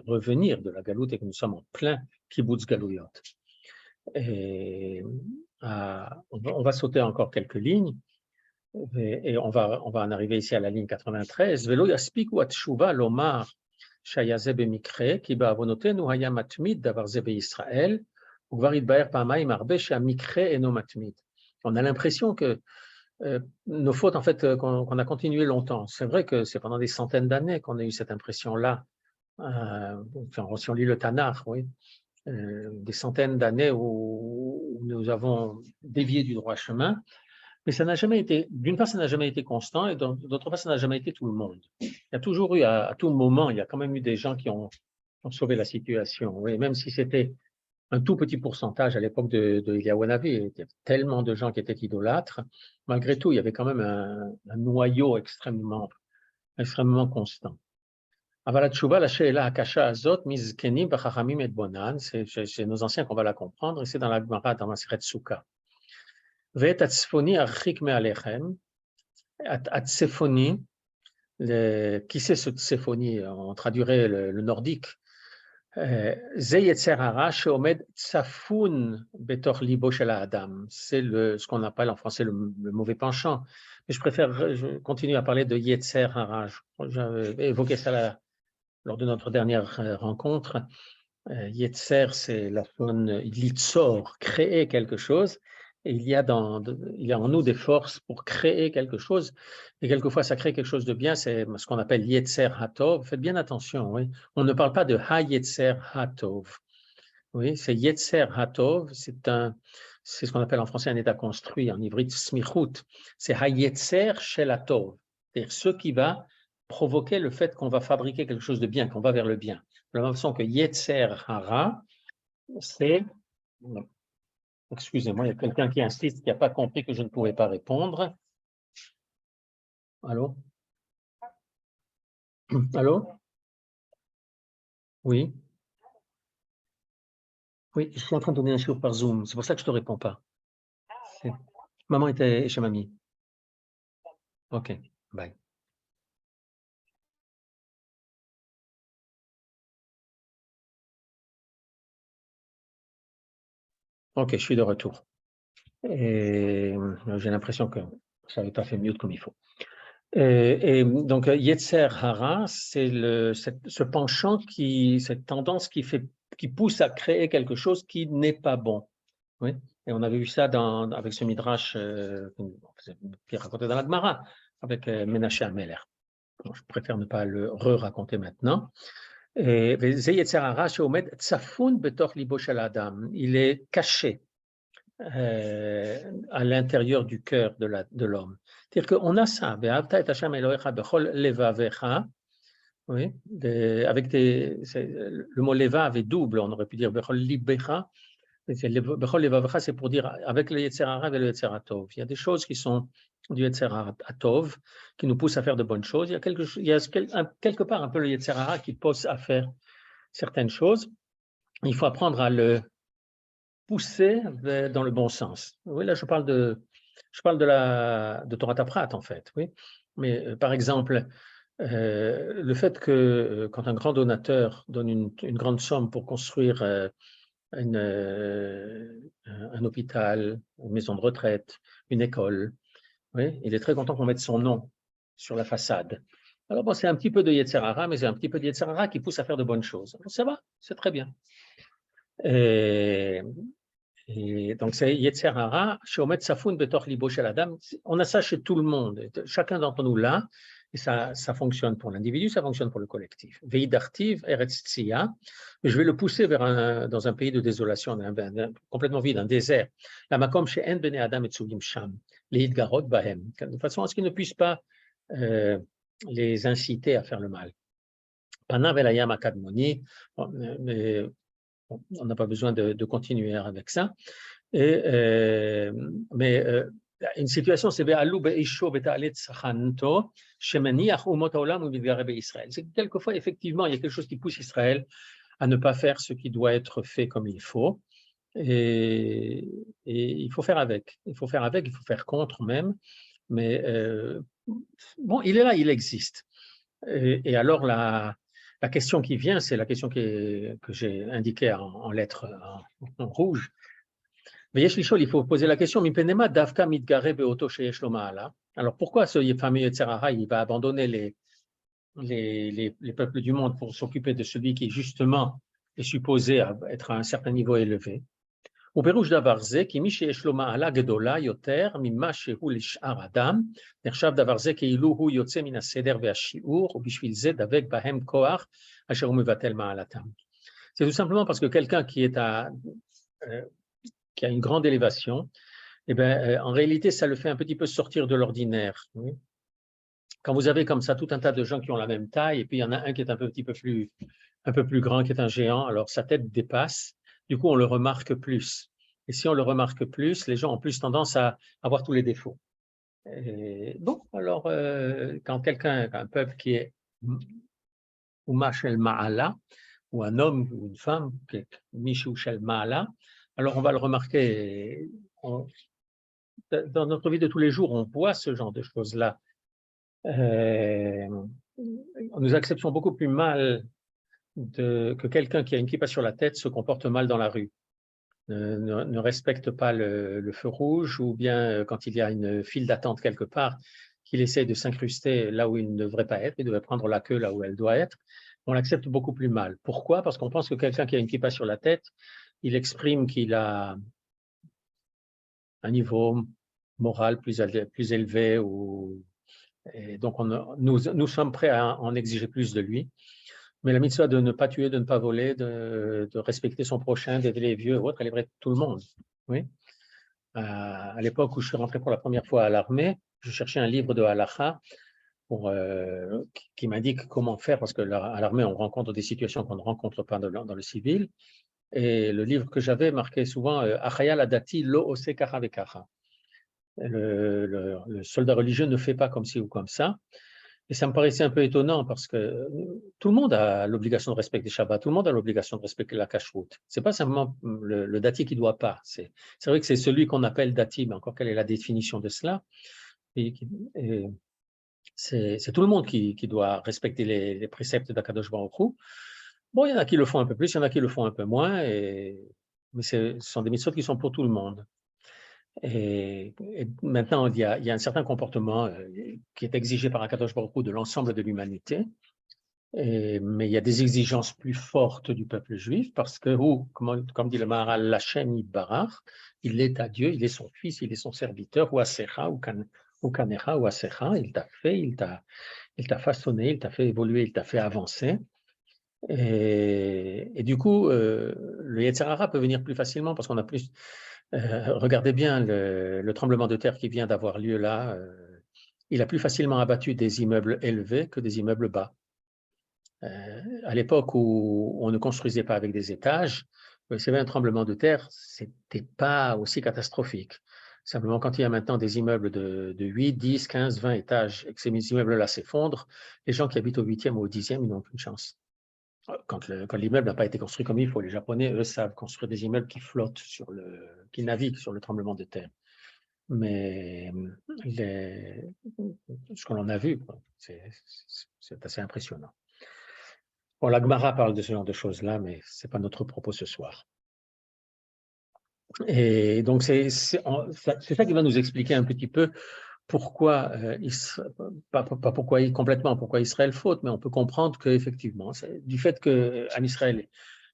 revenir de la galoute et que nous sommes en plein kibbutz galouyot. Et on va sauter encore quelques lignes et on va en arriver ici à la ligne 93. Velo yaspiku atshuva lomar shaya ze bemikre ki ba'avonotenu haya matmid davar ze beYisrael uvar yitbaer pa'amayim harbe she'amikre eno matmid. On a l'impression que nos fautes, en fait, qu'on a continué longtemps. C'est vrai que c'est pendant des centaines d'années qu'on a eu cette impression-là. Si on lit le Tanakh, oui, des centaines d'années où nous avons dévié du droit chemin, mais ça n'a jamais été, d'une part, ça n'a jamais été constant, et d'autre part, ça n'a jamais été tout le monde. Il y a toujours eu, à tout moment, il y a quand même eu des gens qui ont sauvé la situation, oui, même si c'était un tout petit pourcentage à l'époque de Eliyahu Hanavi. Il y avait tellement de gens qui étaient idolâtres. Malgré tout, il y avait quand même un noyau extrêmement constant. C'est nos anciens qu'on va la comprendre, et c'est dans la Gemara, dans Masechet Sukkah. Qui c'est ce tsefoni? On traduirait le nordique. C'est ce qu'on appelle en français le mauvais penchant. Mais je continue à parler de Yetzer Hara. J'avais évoqué ça lors de notre dernière rencontre. Yetzer, c'est la zone litzor, créer quelque chose. Et il y a en nous des forces pour créer quelque chose. Et quelquefois, ça crée quelque chose de bien. C'est ce qu'on appelle Yetzer Hatov. Faites bien attention. Oui. On ne parle pas de Ha Yetzer Hatov. Oui, c'est Yetzer Hatov. C'est ce qu'on appelle en français un état construit. En ivrite, Smichut. C'est Ha Yetzer Shel Hatov. C'est-à-dire ce qui va provoquer le fait qu'on va fabriquer quelque chose de bien, qu'on va vers le bien. De la même façon que Yetzer Hara, c'est... Excusez-moi, il y a quelqu'un qui insiste, qui n'a pas compris que je ne pouvais pas répondre. Allô? Allô? Oui? Oui, je suis en train de donner un cours par Zoom, c'est pour ça que je ne te réponds pas. Maman était chez mamie. Ok, bye. Ok, je suis de retour. Et j'ai l'impression que ça n'avait pas fait mieux comme il faut. Et donc, Yetzer Hara, c'est ce penchant, cette tendance qui pousse à créer quelque chose qui n'est pas bon. Oui. Et on avait vu ça avec ce midrash qui est raconté dans la Gemara, avec Menaché Ameler. Je préfère ne pas le re-raconter maintenant. Il est caché à l'intérieur du cœur de l'homme. C'est-à-dire qu'on a ça, oui, avec le mot leva avait double, on aurait pu dire bechol libecha. Bechol levavecha, c'est pour dire avec le Yetzer Hara et le Yetzer Hatov. Il y a des choses qui sont du Yetzer Hatov, qui nous poussent à faire de bonnes choses. Il y a quelque part un peu le Yetzer Hara qui pousse à faire certaines choses. Il faut apprendre à le pousser dans le bon sens. Oui, là, je parle de Torah Taprat, en fait. Oui. Mais par exemple, le fait que quand un grand donateur donne une grande somme pour construire un hôpital, une maison de retraite, une école, oui, il est très content qu'on mette son nom sur la façade. Alors bon, c'est un petit peu de Yetzer Hara, mais c'est un petit peu de Yetzer Hara qui pousse à faire de bonnes choses. Alors, ça va, c'est très bien. Et donc, c'est Yetzer Hara, Sheomet Safoun Betor Libo Shel Adam. On a ça chez tout le monde. Chacun d'entre nous là, et ça fonctionne pour l'individu, ça fonctionne pour le collectif. Veidartiv Eretz Tzia. Je vais le pousser dans un pays de désolation, complètement vide, un désert. La Makom She'en Bene Adam et Tsugim Sham. Les Idgarot Bahem. De façon à ce qu'ils ne puissent pas les inciter à faire le mal. Panav el Hayam Akadmoni, mais on n'a pas besoin de continuer avec ça. Mais une situation, c'est c'est quelquefois, effectivement, il y a quelque chose qui pousse Israël à ne pas faire ce qui doit être fait comme il faut. Et il faut faire avec. Il faut faire avec, il faut faire contre même. Mais bon, il est là, il existe. Et alors, la question qui vient, c'est la question que j'ai indiquée en lettres en rouge. Mais il faut poser la question, alors pourquoi ce fameux Yetzirah, il va abandonner les peuples du monde pour s'occuper de celui qui justement est supposé être à un certain niveau élevé? ופירוש דבר זה, כי מי שיש לו מעלה גדולה יותר ממה שהוא לשאר אדם, נחשב דבר זה כאילו הוא יוצא מן הסדר והשיעור, ובשביל זה דבק בהם כוח אשר הוא מבטל מעלתם. C'est tout simplement parce que quelqu'un qui a une grande élévation, eh bien, en réalité, ça le fait un petit peu sortir de l'ordinaire. Oui. Quand vous avez comme ça tout un tas de gens qui ont la même taille, et puis il y en a un qui est un peu plus grand, qui est un géant, alors sa tête dépasse, du coup on le remarque plus. Et si on le remarque plus, les gens ont plus tendance à avoir tous les défauts. Et bon, alors quand un peuple qui est Uma Shel Ma'ala, ou un homme ou une femme qui est Mishu Shel Ma'ala, alors on va le remarquer. Dans notre vie de tous les jours, on voit ce genre de choses-là. Nous acceptons beaucoup plus mal que quelqu'un qui a une kippa sur la tête se comporte mal dans la rue, ne respecte pas le feu rouge, ou bien quand il y a une file d'attente quelque part, qu'il essaie de s'incruster là où il ne devrait pas être, il devrait prendre la queue là où elle doit être. On l'accepte beaucoup plus mal. Pourquoi? Parce qu'on pense que quelqu'un qui a une kippa sur la tête, il exprime qu'il a un niveau moral plus élevé, et donc nous sommes prêts à en exiger plus de lui. Mais la mitzvah de ne pas tuer, de ne pas voler, de respecter son prochain, d'aider les vieux et autres, elle est vraie de tout le monde. Oui. À l'époque où je suis rentré pour la première fois à l'armée, je cherchais un livre de halakha qui m'indique comment faire, parce qu'à l'armée, on rencontre des situations qu'on ne rencontre pas dans le civil. Et le livre que j'avais marquait souvent Achaya ladati lo ose kacha vekacha. Le soldat religieux ne fait pas comme ci ou comme ça. Et ça me paraissait un peu étonnant parce que tout le monde a l'obligation de respecter Shabbat, tout le monde a l'obligation de respecter la kashrut. Ce n'est pas simplement le dati qui ne doit pas. C'est vrai que c'est celui qu'on appelle dati, mais encore quelle est la définition de cela? C'est tout le monde qui doit respecter les préceptes d'Akadosh Baruch Hu. Bon, il y en a qui le font un peu plus, il y en a qui le font un peu moins, mais ce sont des mitzvot qui sont pour tout le monde. Et maintenant, il y a un certain comportement qui est exigé par Akadosh Baruch Hu de l'ensemble de l'humanité, mais il y a des exigences plus fortes du peuple juif parce que, comme dit le Maharal, l'Hashem Yitbarach, il est à Dieu, il est son fils, il est son serviteur, ou Asecha, ou Kanecha, ou Asecha, il t'a fait, il t'a façonné, il t'a fait évoluer, il t'a fait avancer. Et du coup, le Yetzer Hara peut venir plus facilement parce qu'on a plus... regardez bien le tremblement de terre qui vient d'avoir lieu là. Il a plus facilement abattu des immeubles élevés que des immeubles bas. À l'époque où on ne construisait pas avec des étages, vous savez, un tremblement de terre, ce n'était pas aussi catastrophique. Simplement, quand il y a maintenant des immeubles de 8, 10, 15, 20 étages et que ces immeubles-là s'effondrent, les gens qui habitent au 8e ou au 10e, ils n'ont aucune chance. Quand l'immeuble n'a pas été construit comme il faut, les Japonais, eux, savent construire des immeubles qui flottent, qui naviguent sur le tremblement de terre. Mais ce qu'on en a vu, c'est assez impressionnant. Bon, la Gemara parle de ce genre de choses-là, mais ce n'est pas notre propos ce soir. Et donc, c'est ça qui va nous expliquer un petit peu pourquoi, pas pourquoi Israël faute, mais on peut comprendre qu'effectivement, du fait qu'en Israël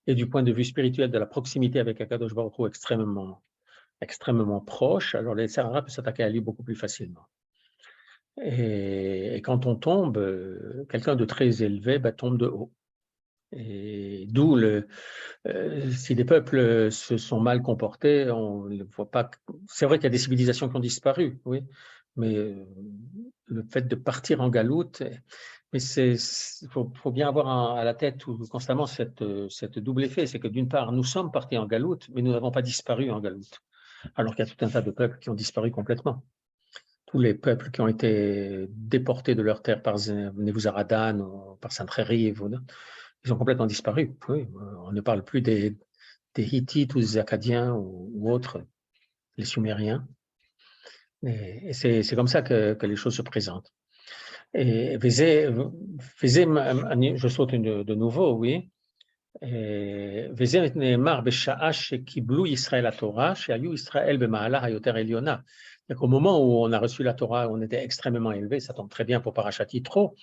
et du point de vue spirituel de la proximité avec Akadosh Baruch Hu extrêmement proche, alors les Yetzer Hara peut s'attaquer à lui beaucoup plus facilement. Et quand on tombe, quelqu'un de très élevé tombe de haut. Et d'où si des peuples se sont mal comportés, on ne voit pas. C'est vrai qu'il y a des civilisations qui ont disparu, oui, mais le fait de partir en galoute, Mais faut bien avoir à la tête constamment cette double effet, c'est que d'une part, nous sommes partis en galoute, mais nous n'avons pas disparu en galoute, alors qu'il y a tout un tas de peuples qui ont disparu complètement. Tous les peuples qui ont été déportés de leur terre par Nebuzaradan ou par Sancheriv, ils ont complètement disparu. Oui, on ne parle plus des Hittites ou des Akkadiens ou autres, les Sumériens. Et c'est comme ça que les choses se présentent. Et je saute de nouveau, oui. וזה נאמר בשעה שקיבלו ישראל התורה, שהיו ישראל במעלה היותר עליונה. Au moment où on a reçu la Torah, on était extrêmement élevé, ça tombe très bien pour Parashat Yitro.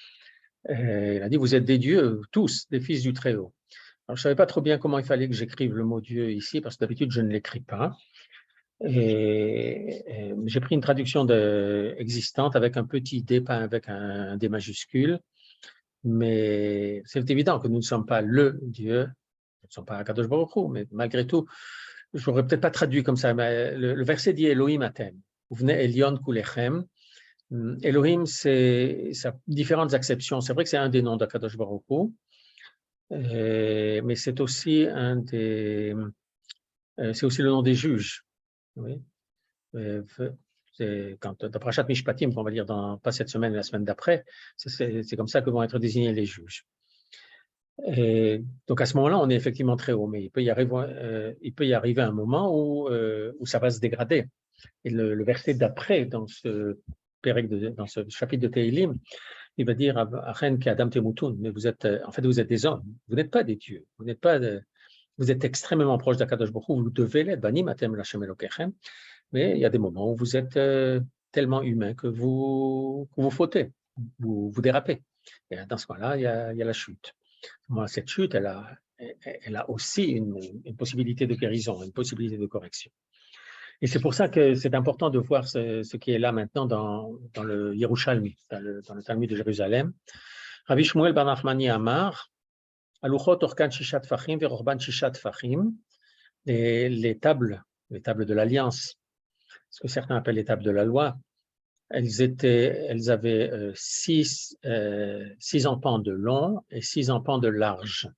Il a dit, vous êtes des dieux, tous, des fils du Très-Haut. Alors, je ne savais pas trop bien comment il fallait que j'écrive le mot Dieu ici, parce que d'habitude, je ne l'écris pas. Et j'ai pris une traduction existante avec un petit D, pas avec un D majuscule. Mais c'est évident que nous ne sommes pas le Dieu, nous ne sommes pas Akadosh Baruch Hu, mais malgré tout, je n'aurais peut-être pas traduit comme ça, mais le verset dit Elohim Atem. Vous venez Elion Kulechem. Elohim, ça a différentes acceptions. C'est vrai que c'est un des noms d'Akadosh Baruch Hu, mais c'est aussi c'est aussi le nom des juges. Oui. Quand dans Parashat Mishpatim, on va lire pas cette semaine, la semaine d'après, c'est comme ça que vont être désignés les juges. Et donc à ce moment-là, on est effectivement très haut, mais il peut y arriver un moment où ça va se dégrader. Et le verset d'après, dans ce chapitre de Tehilim, il va dire Achen ki Adam temutun, mais vous êtes des hommes, vous n'êtes pas des dieux, vous êtes extrêmement proche d'Akadosh Baruch Hu, vous devez l'être, Banim Atem Lashem Elokechem, mais il y a des moments où vous êtes tellement humain que vous fautez, vous dérapez. Et dans ce cas-là, il y a la chute. Cette chute, elle a aussi une possibilité de guérison, une possibilité de correction. Et c'est pour ça que c'est important de voir ce qui est là maintenant dans le Yerushalmi, dans le Talmud de Jérusalem. Rabbi Shmuel ben Nachmani Amar, Aluchot Orkan Shishat Fachim Verorban Shishat Fachim, les tables de l'Alliance, ce que certains appellent les tables de la loi, elles avaient 6 empans de long et 6 empans de large.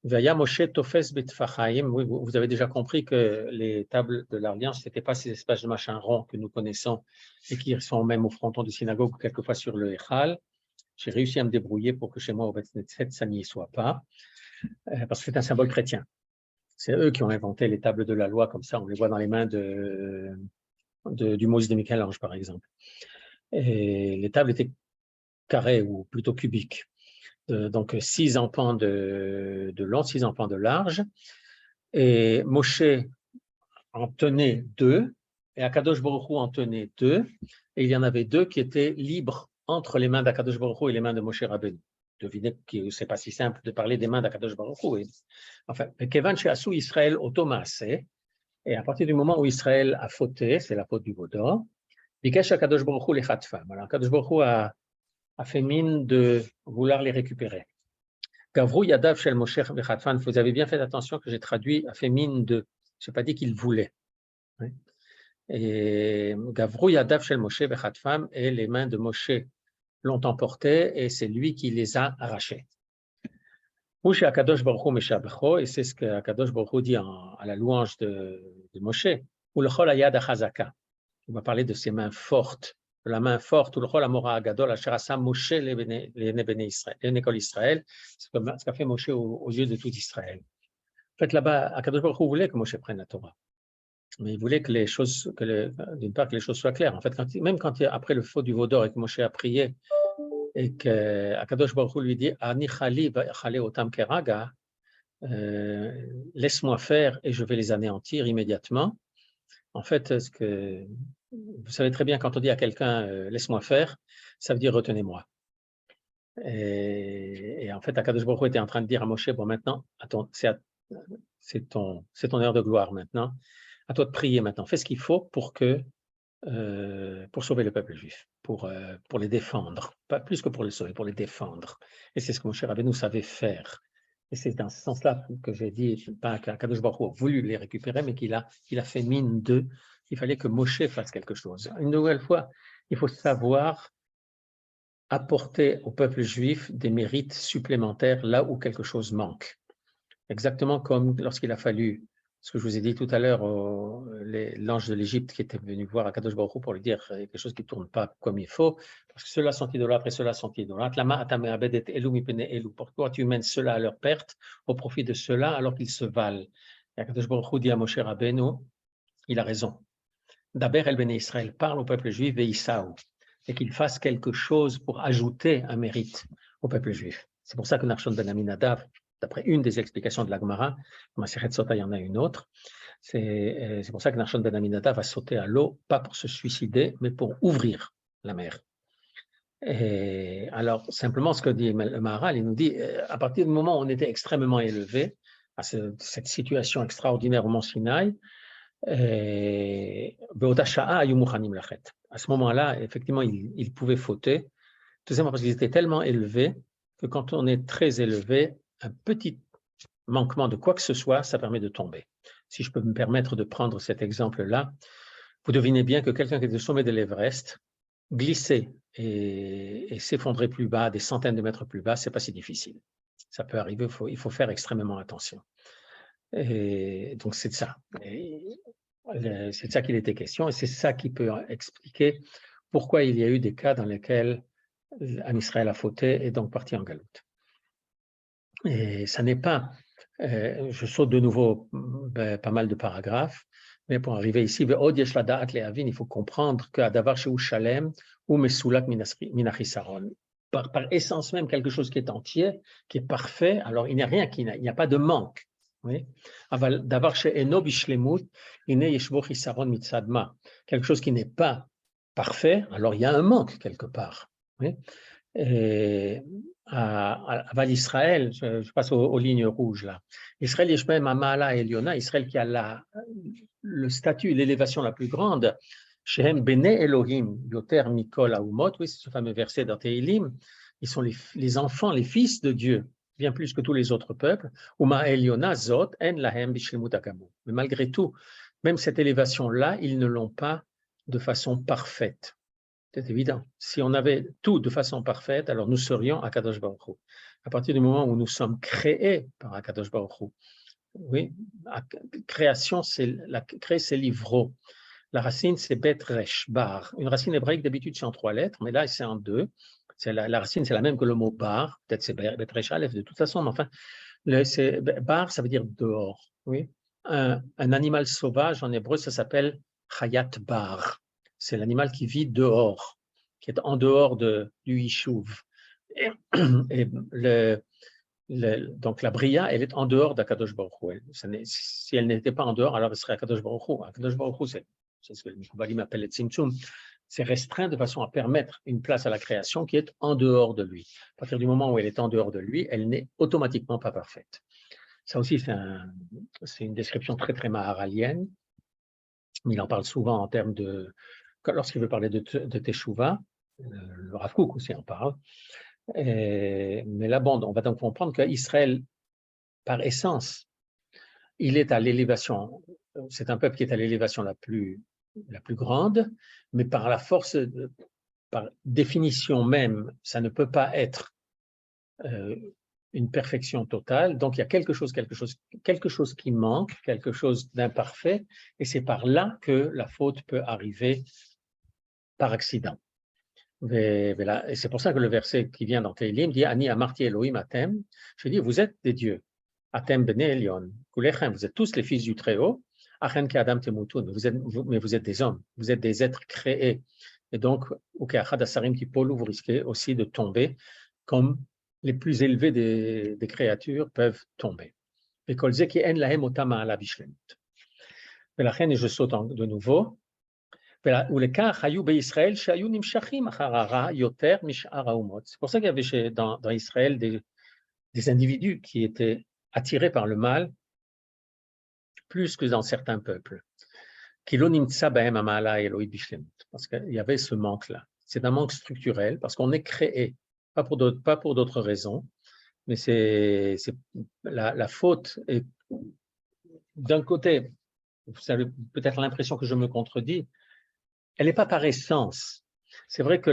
Vaya Moshe Tofes Betfachaim, oui, vous avez déjà compris que les tables de l'Alliance, ce n'étaient pas ces espèces de machins ronds que nous connaissons et qui sont même au fronton de synagogue ou quelquefois sur le Echal. J'ai réussi à me débrouiller pour que chez moi, au Beth-Netzet, ça n'y soit pas, parce que c'est un symbole chrétien. C'est eux qui ont inventé les tables de la loi, comme ça, on les voit dans les mains du Moïse de Michel-Ange, par exemple. Et les tables étaient carrées ou plutôt cubiques. Donc 6 empans de long, 6 empans de large. Et Moshe en tenait 2, et Akadosh Baruch Hu en tenait 2, et il y en avait 2 qui étaient libres entre les mains d'Akadosh Baruch Hu et les mains de Moshe Rabbeinu. Devinez que ce n'est pas si simple de parler des mains d'Akadosh Baruch Hu. Enfin, Kevan She'asu Israël Otomase, et à partir du moment où Israël a fauté, c'est la faute du Vaudor, Bikesh Akadosh Baruch Hu lechatfam. Alors Akadosh Baruch Hu a fait mine de vouloir les récupérer. Gavrou Yadav Shel Moshe Bechatfan, vous avez bien fait attention que j'ai traduit, a fait mine de, je n'ai pas dit qu'il voulait. Et Gavrou Yadav Shel Moshe Bechatfam, et les mains de Moshe l'ont emporté, et c'est lui qui les a arrachés. Moshe Akadosh Baruch Hu Meshabecho, et c'est ce que Akadosh Baruch Hu dit à la louange de Moshe, ou le Chol Hayad Achazaka. On va parler de ses mains fortes. La main forte, ou le rôle Amora Agadol, Asherasa Moshe l'école Israël, ce qu'a fait Moshe aux yeux de tout Israël. En fait, là-bas, Akadosh Baruch Hu voulait que Moshe prenne la Torah, mais il voulait que les choses, d'une part, que les choses soient claires. En fait, même après le faux du Vaudor et que Moshe a prié et que Akadosh Baruch Hu lui dit Ani chali v'chale otam keraga, laisse-moi faire et je vais les anéantir immédiatement. En fait, vous savez très bien, quand on dit à quelqu'un laisse-moi faire, ça veut dire retenez-moi. Et en fait, Akadosh Baruch Hu était en train de dire à Moshe, bon maintenant, c'est ton heure de gloire maintenant, à toi de prier maintenant, fais ce qu'il faut pour sauver le peuple juif, pour les défendre, pas plus que pour les sauver, pour les défendre. Et c'est ce que Moshe Rabbeinu savait faire. Et c'est dans ce sens-là que j'ai dit, pas qu'Akadosh Baruch Hu a voulu les récupérer, mais qu'il a fait mine d'eux. Il fallait que Moshe fasse quelque chose. Une nouvelle fois, il faut savoir apporter au peuple juif des mérites supplémentaires là où quelque chose manque. Exactement comme lorsqu'il a fallu, ce que je vous ai dit tout à l'heure, l'ange de l'Égypte qui était venu voir Akadosh Baruch Hu pour lui dire quelque chose qui ne tourne pas comme il faut, parce que ceux-là sont idolâtres et ceux-là sont idolâtres. Pourquoi tu mènes ceux-là à leur perte au profit de ceux-là alors qu'ils se valent? Et Akadosh Baruch Hu dit à Moshe Rabbeinu, il a raison. Daber el Bene Israël, parle au peuple juif, Veïsaou, et qu'il fasse quelque chose pour ajouter un mérite au peuple juif. C'est pour ça que Nachshon ben Aminadav, d'après une des explications de la Gemara, Masechet Sota, il y en a une autre, c'est pour ça que Nachshon ben Aminadav va sauter à l'eau, pas pour se suicider, mais pour ouvrir la mer. Et alors, simplement, ce que dit le Maharal, il nous dit, à partir du moment où on était extrêmement élevé, à cette situation extraordinaire au Mont Sinaï, à ce moment-là, effectivement, ils pouvaient fauter, tout simplement parce qu'ils étaient tellement élevés que quand on est très élevé, un petit manquement de quoi que ce soit, ça permet de tomber. Si je peux me permettre de prendre cet exemple-là, vous devinez bien que quelqu'un qui est au sommet de l'Everest, glisser et s'effondrer plus bas, des centaines de mètres plus bas, c'est pas si difficile. Ça peut arriver, il faut faire extrêmement attention. Et donc c'est ça. C'est de ça qu'il était question et c'est ça qui peut expliquer pourquoi il y a eu des cas dans lesquels Israël a fauté et donc parti en galoute. Et ça n'est pas, je saute de nouveau pas mal de paragraphes, mais pour arriver ici, il faut comprendre que Adavar Sheu Shalem ou Mesulak Minachisaron, par essence même quelque chose qui est entier, qui est parfait, alors il n'y a rien, il n'y a pas de manque. Oui. Quelque chose qui n'est pas parfait, alors il y a un manque quelque part. Oui. Et à Israël, je passe aux lignes rouges là. Israël Yeshbem Amala Eliona, Israël qui a le statut, l'élévation la plus grande, Shehem Bene Elohim, Yoter Mikol Aumot, oui, c'est ce fameux verset dans Tehilim, ils sont les enfants, les fils de Dieu, bien plus que tous les autres peuples. Uma Eliona Zot En Lahem Bishlemut Akamu. Mais malgré tout, même cette élévation-là, ils ne l'ont pas de façon parfaite. C'est évident. Si on avait tout de façon parfaite, alors nous serions Akadosh Baruch Hu. À partir du moment où nous sommes créés par Akadosh Baruch Hu, oui, création, créer, c'est livro. La racine, c'est bet resh, bar. Une racine hébraïque, d'habitude, c'est en 3 lettres, mais là, c'est en 2. La racine, c'est la même que le mot bar. Peut-être c'est bet resh aleph de toute façon, mais enfin, bar, ça veut dire dehors. Oui. Un animal sauvage, en hébreu, ça s'appelle chayat bar. C'est l'animal qui vit dehors, qui est en dehors du Yishuv. Et donc la Bria, elle est en dehors d'Akadosh Baruch Hu. Si elle n'était pas en dehors, alors elle serait Akadosh Baruch Hu. Akadosh Baruch Hu, c'est ce que le Mikubalim appelle le Tzimtzum. C'est restreint de façon à permettre une place à la création qui est en dehors de lui. À partir du moment où elle est en dehors de lui, elle n'est automatiquement pas parfaite. Ça aussi, c'est une description très, très maharalienne. Il en parle souvent en termes de... Lorsqu'il veut parler de Teshuvah, le Rav Kook aussi en parle. Mais là, bon, on va donc comprendre qu'Israël, par essence, il est à l'élévation, c'est un peuple qui est à l'élévation la plus grande, mais par la force, par définition même, ça ne peut pas être une perfection totale. Donc, il y a quelque chose qui manque, quelque chose d'imparfait, et c'est par là que la faute peut arriver par accident. Et c'est pour ça que le verset qui vient dans Tehilim dit Ani amarti Elohim atem. Je dis, vous êtes des dieux. Atem bene Elion. Kulechem, vous êtes tous les fils du Très-Haut. Achen ke Adam temutun. Mais vous êtes des hommes. Vous êtes des êtres créés. Et donc, ou ke achad asarim tipolu, vous risquez aussi de tomber comme les plus élevés des créatures peuvent tomber. Et kol ze ki en lahem otam ala bishlemut. Et la reine, je saute de nouveau. C'est pour ça qu'il y avait dans Israël des individus qui étaient attirés par le mal plus que dans certains peuples. Parce qu'il y avait ce manque-là. C'est un manque structurel parce qu'on est créé, pas pour d'autres raisons, mais c'est la faute est d'un côté, vous avez peut-être l'impression que je me contredis, elle n'est pas par essence, C'est vrai que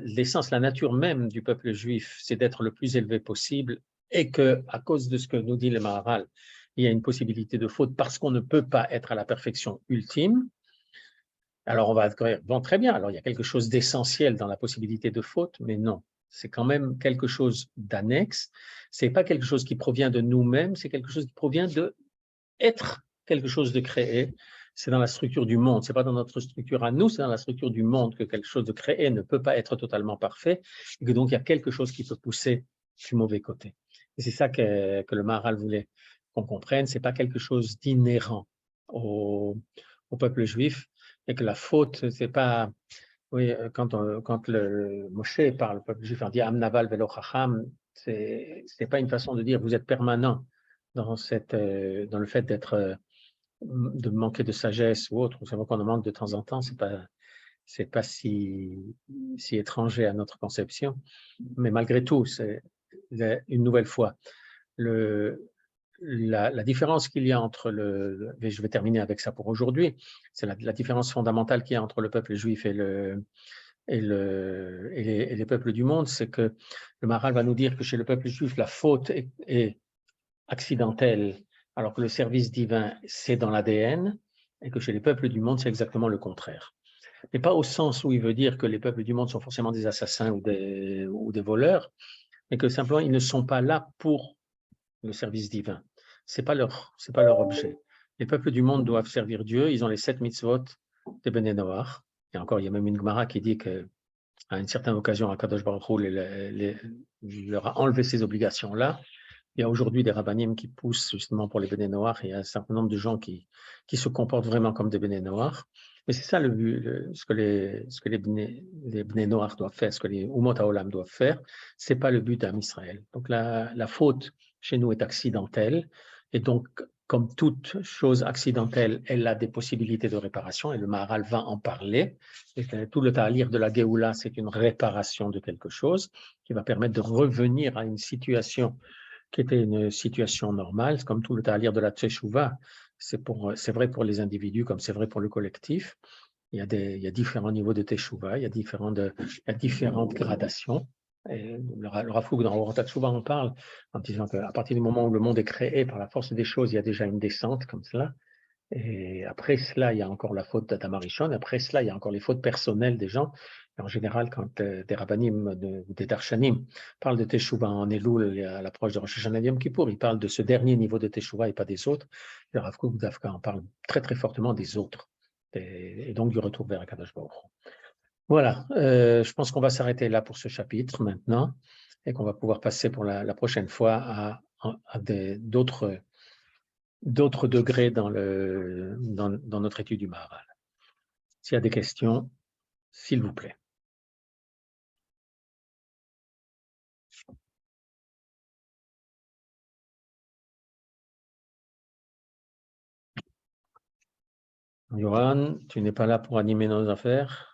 l'essence, la nature même du peuple juif, c'est d'être le plus élevé possible et qu'à cause de ce que nous dit le Maharal, il y a une possibilité de faute parce qu'on ne peut pas être à la perfection ultime. Alors on va dire, bon, très bien, alors il y a quelque chose d'essentiel dans la possibilité de faute, mais non, c'est quand même quelque chose d'annexe. C'est pas quelque chose qui provient de nous-mêmes, c'est quelque chose qui provient de être quelque chose de créé. C'est dans la structure du monde, c'est pas dans notre structure à nous, c'est dans la structure du monde que quelque chose de créé ne peut pas être totalement parfait, et que donc il y a quelque chose qui peut pousser du mauvais côté. Et c'est ça que le Maharal voulait qu'on comprenne, c'est pas quelque chose d'inhérent au peuple juif, et que la faute, c'est pas, oui, quand le Moshe parle au peuple juif, on dit Amnaval velo chacham, c'est pas une façon de dire vous êtes permanent dans dans le fait de manquer de sagesse ou autre. C'est vrai qu'on en manque de temps en temps, c'est pas si étranger à notre conception, mais malgré tout, c'est une nouvelle fois la différence qu'il y a entre et je vais terminer avec ça pour aujourd'hui, c'est la différence fondamentale qu'il y a entre le peuple juif et les peuples du monde, c'est que le Maharal va nous dire que chez le peuple juif, la faute est accidentelle, alors que le service divin, c'est dans l'ADN, et que chez les peuples du monde, c'est exactement le contraire. Mais pas au sens où il veut dire que les peuples du monde sont forcément des assassins ou des voleurs, mais que simplement, ils ne sont pas là pour le service divin. C'est pas leur objet. Les peuples du monde doivent servir Dieu, ils ont les 7 mitzvot de Bnei Noach. Et encore, il y a même une Gemara qui dit que à une certaine occasion, Akadosh Baruch Hu leur a enlevé ces obligations-là. Il y a aujourd'hui des rabbinim qui poussent justement pour les Bnei Noach. Il y a un certain nombre de gens qui se comportent vraiment comme des Bnei Noach. Mais c'est ça le but, ce que les Bnei Noach doivent faire, ce que les Umot HaOlam doivent faire. C'est pas le but d'Am Israël. Donc la faute chez nous est accidentelle. Et donc, comme toute chose accidentelle, elle a des possibilités de réparation. Et le Maharal va en parler. Et tout le ta'alir de la Géoula, c'est une réparation de quelque chose qui va permettre de revenir à une situation qui était une situation normale, comme tout le ta'alir de la Teshuvah, c'est vrai pour les individus comme c'est vrai pour le collectif. Il y a différents niveaux de Teshuvah, il y a différentes gradations. Et le Rav Kook dans Orot HaTeshuvah en parle en disant qu'à partir du moment où le monde est créé par la force des choses, il y a déjà une descente comme cela. Et après cela, il y a encore la faute d'Adam Arishon. Après cela, il y a encore les fautes personnelles des gens. Et en général, quand des rabbanim ou des darshanim parlent de Teshuvah en Elul à l'approche de Rosh Hashanah Yom Kippour, ils parlent de ce dernier niveau de Teshuvah et pas des autres. Le Rav Kook d'Afka en parle très très fortement des autres. Et donc du retour vers Akadosh Baruch Hu. Voilà, je pense qu'on va s'arrêter là pour ce chapitre maintenant et qu'on va pouvoir passer pour la prochaine fois à d'autres degrés dans notre étude du Maharal. S'il y a des questions, s'il vous plaît. Johan, tu n'es pas là pour animer nos affaires?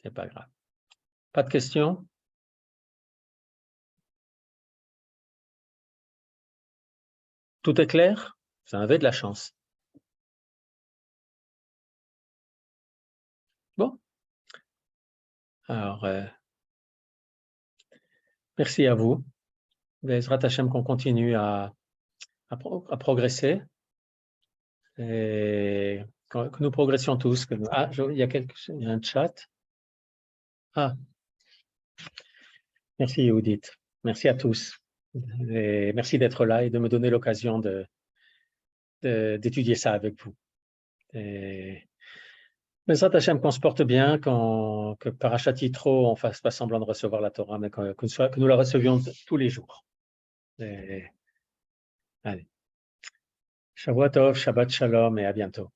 C'est pas grave. Pas de questions? Tout est clair? Vous en avez de la chance. Bon. Alors, merci à vous. Bezrat Hashem qu'on continue à progresser et que nous progressions tous. Il y a un chat. Ah, merci Judith. Merci à tous. Et merci d'être là et de me donner l'occasion d'étudier ça avec vous. Mais ça, Hachem, qu'on se porte bien, que Parashat Yitro, on ne fasse pas semblant de recevoir la Torah, mais que nous la recevions tous les jours. Allez. Shavua Tov, Shabbat Shalom et à bientôt.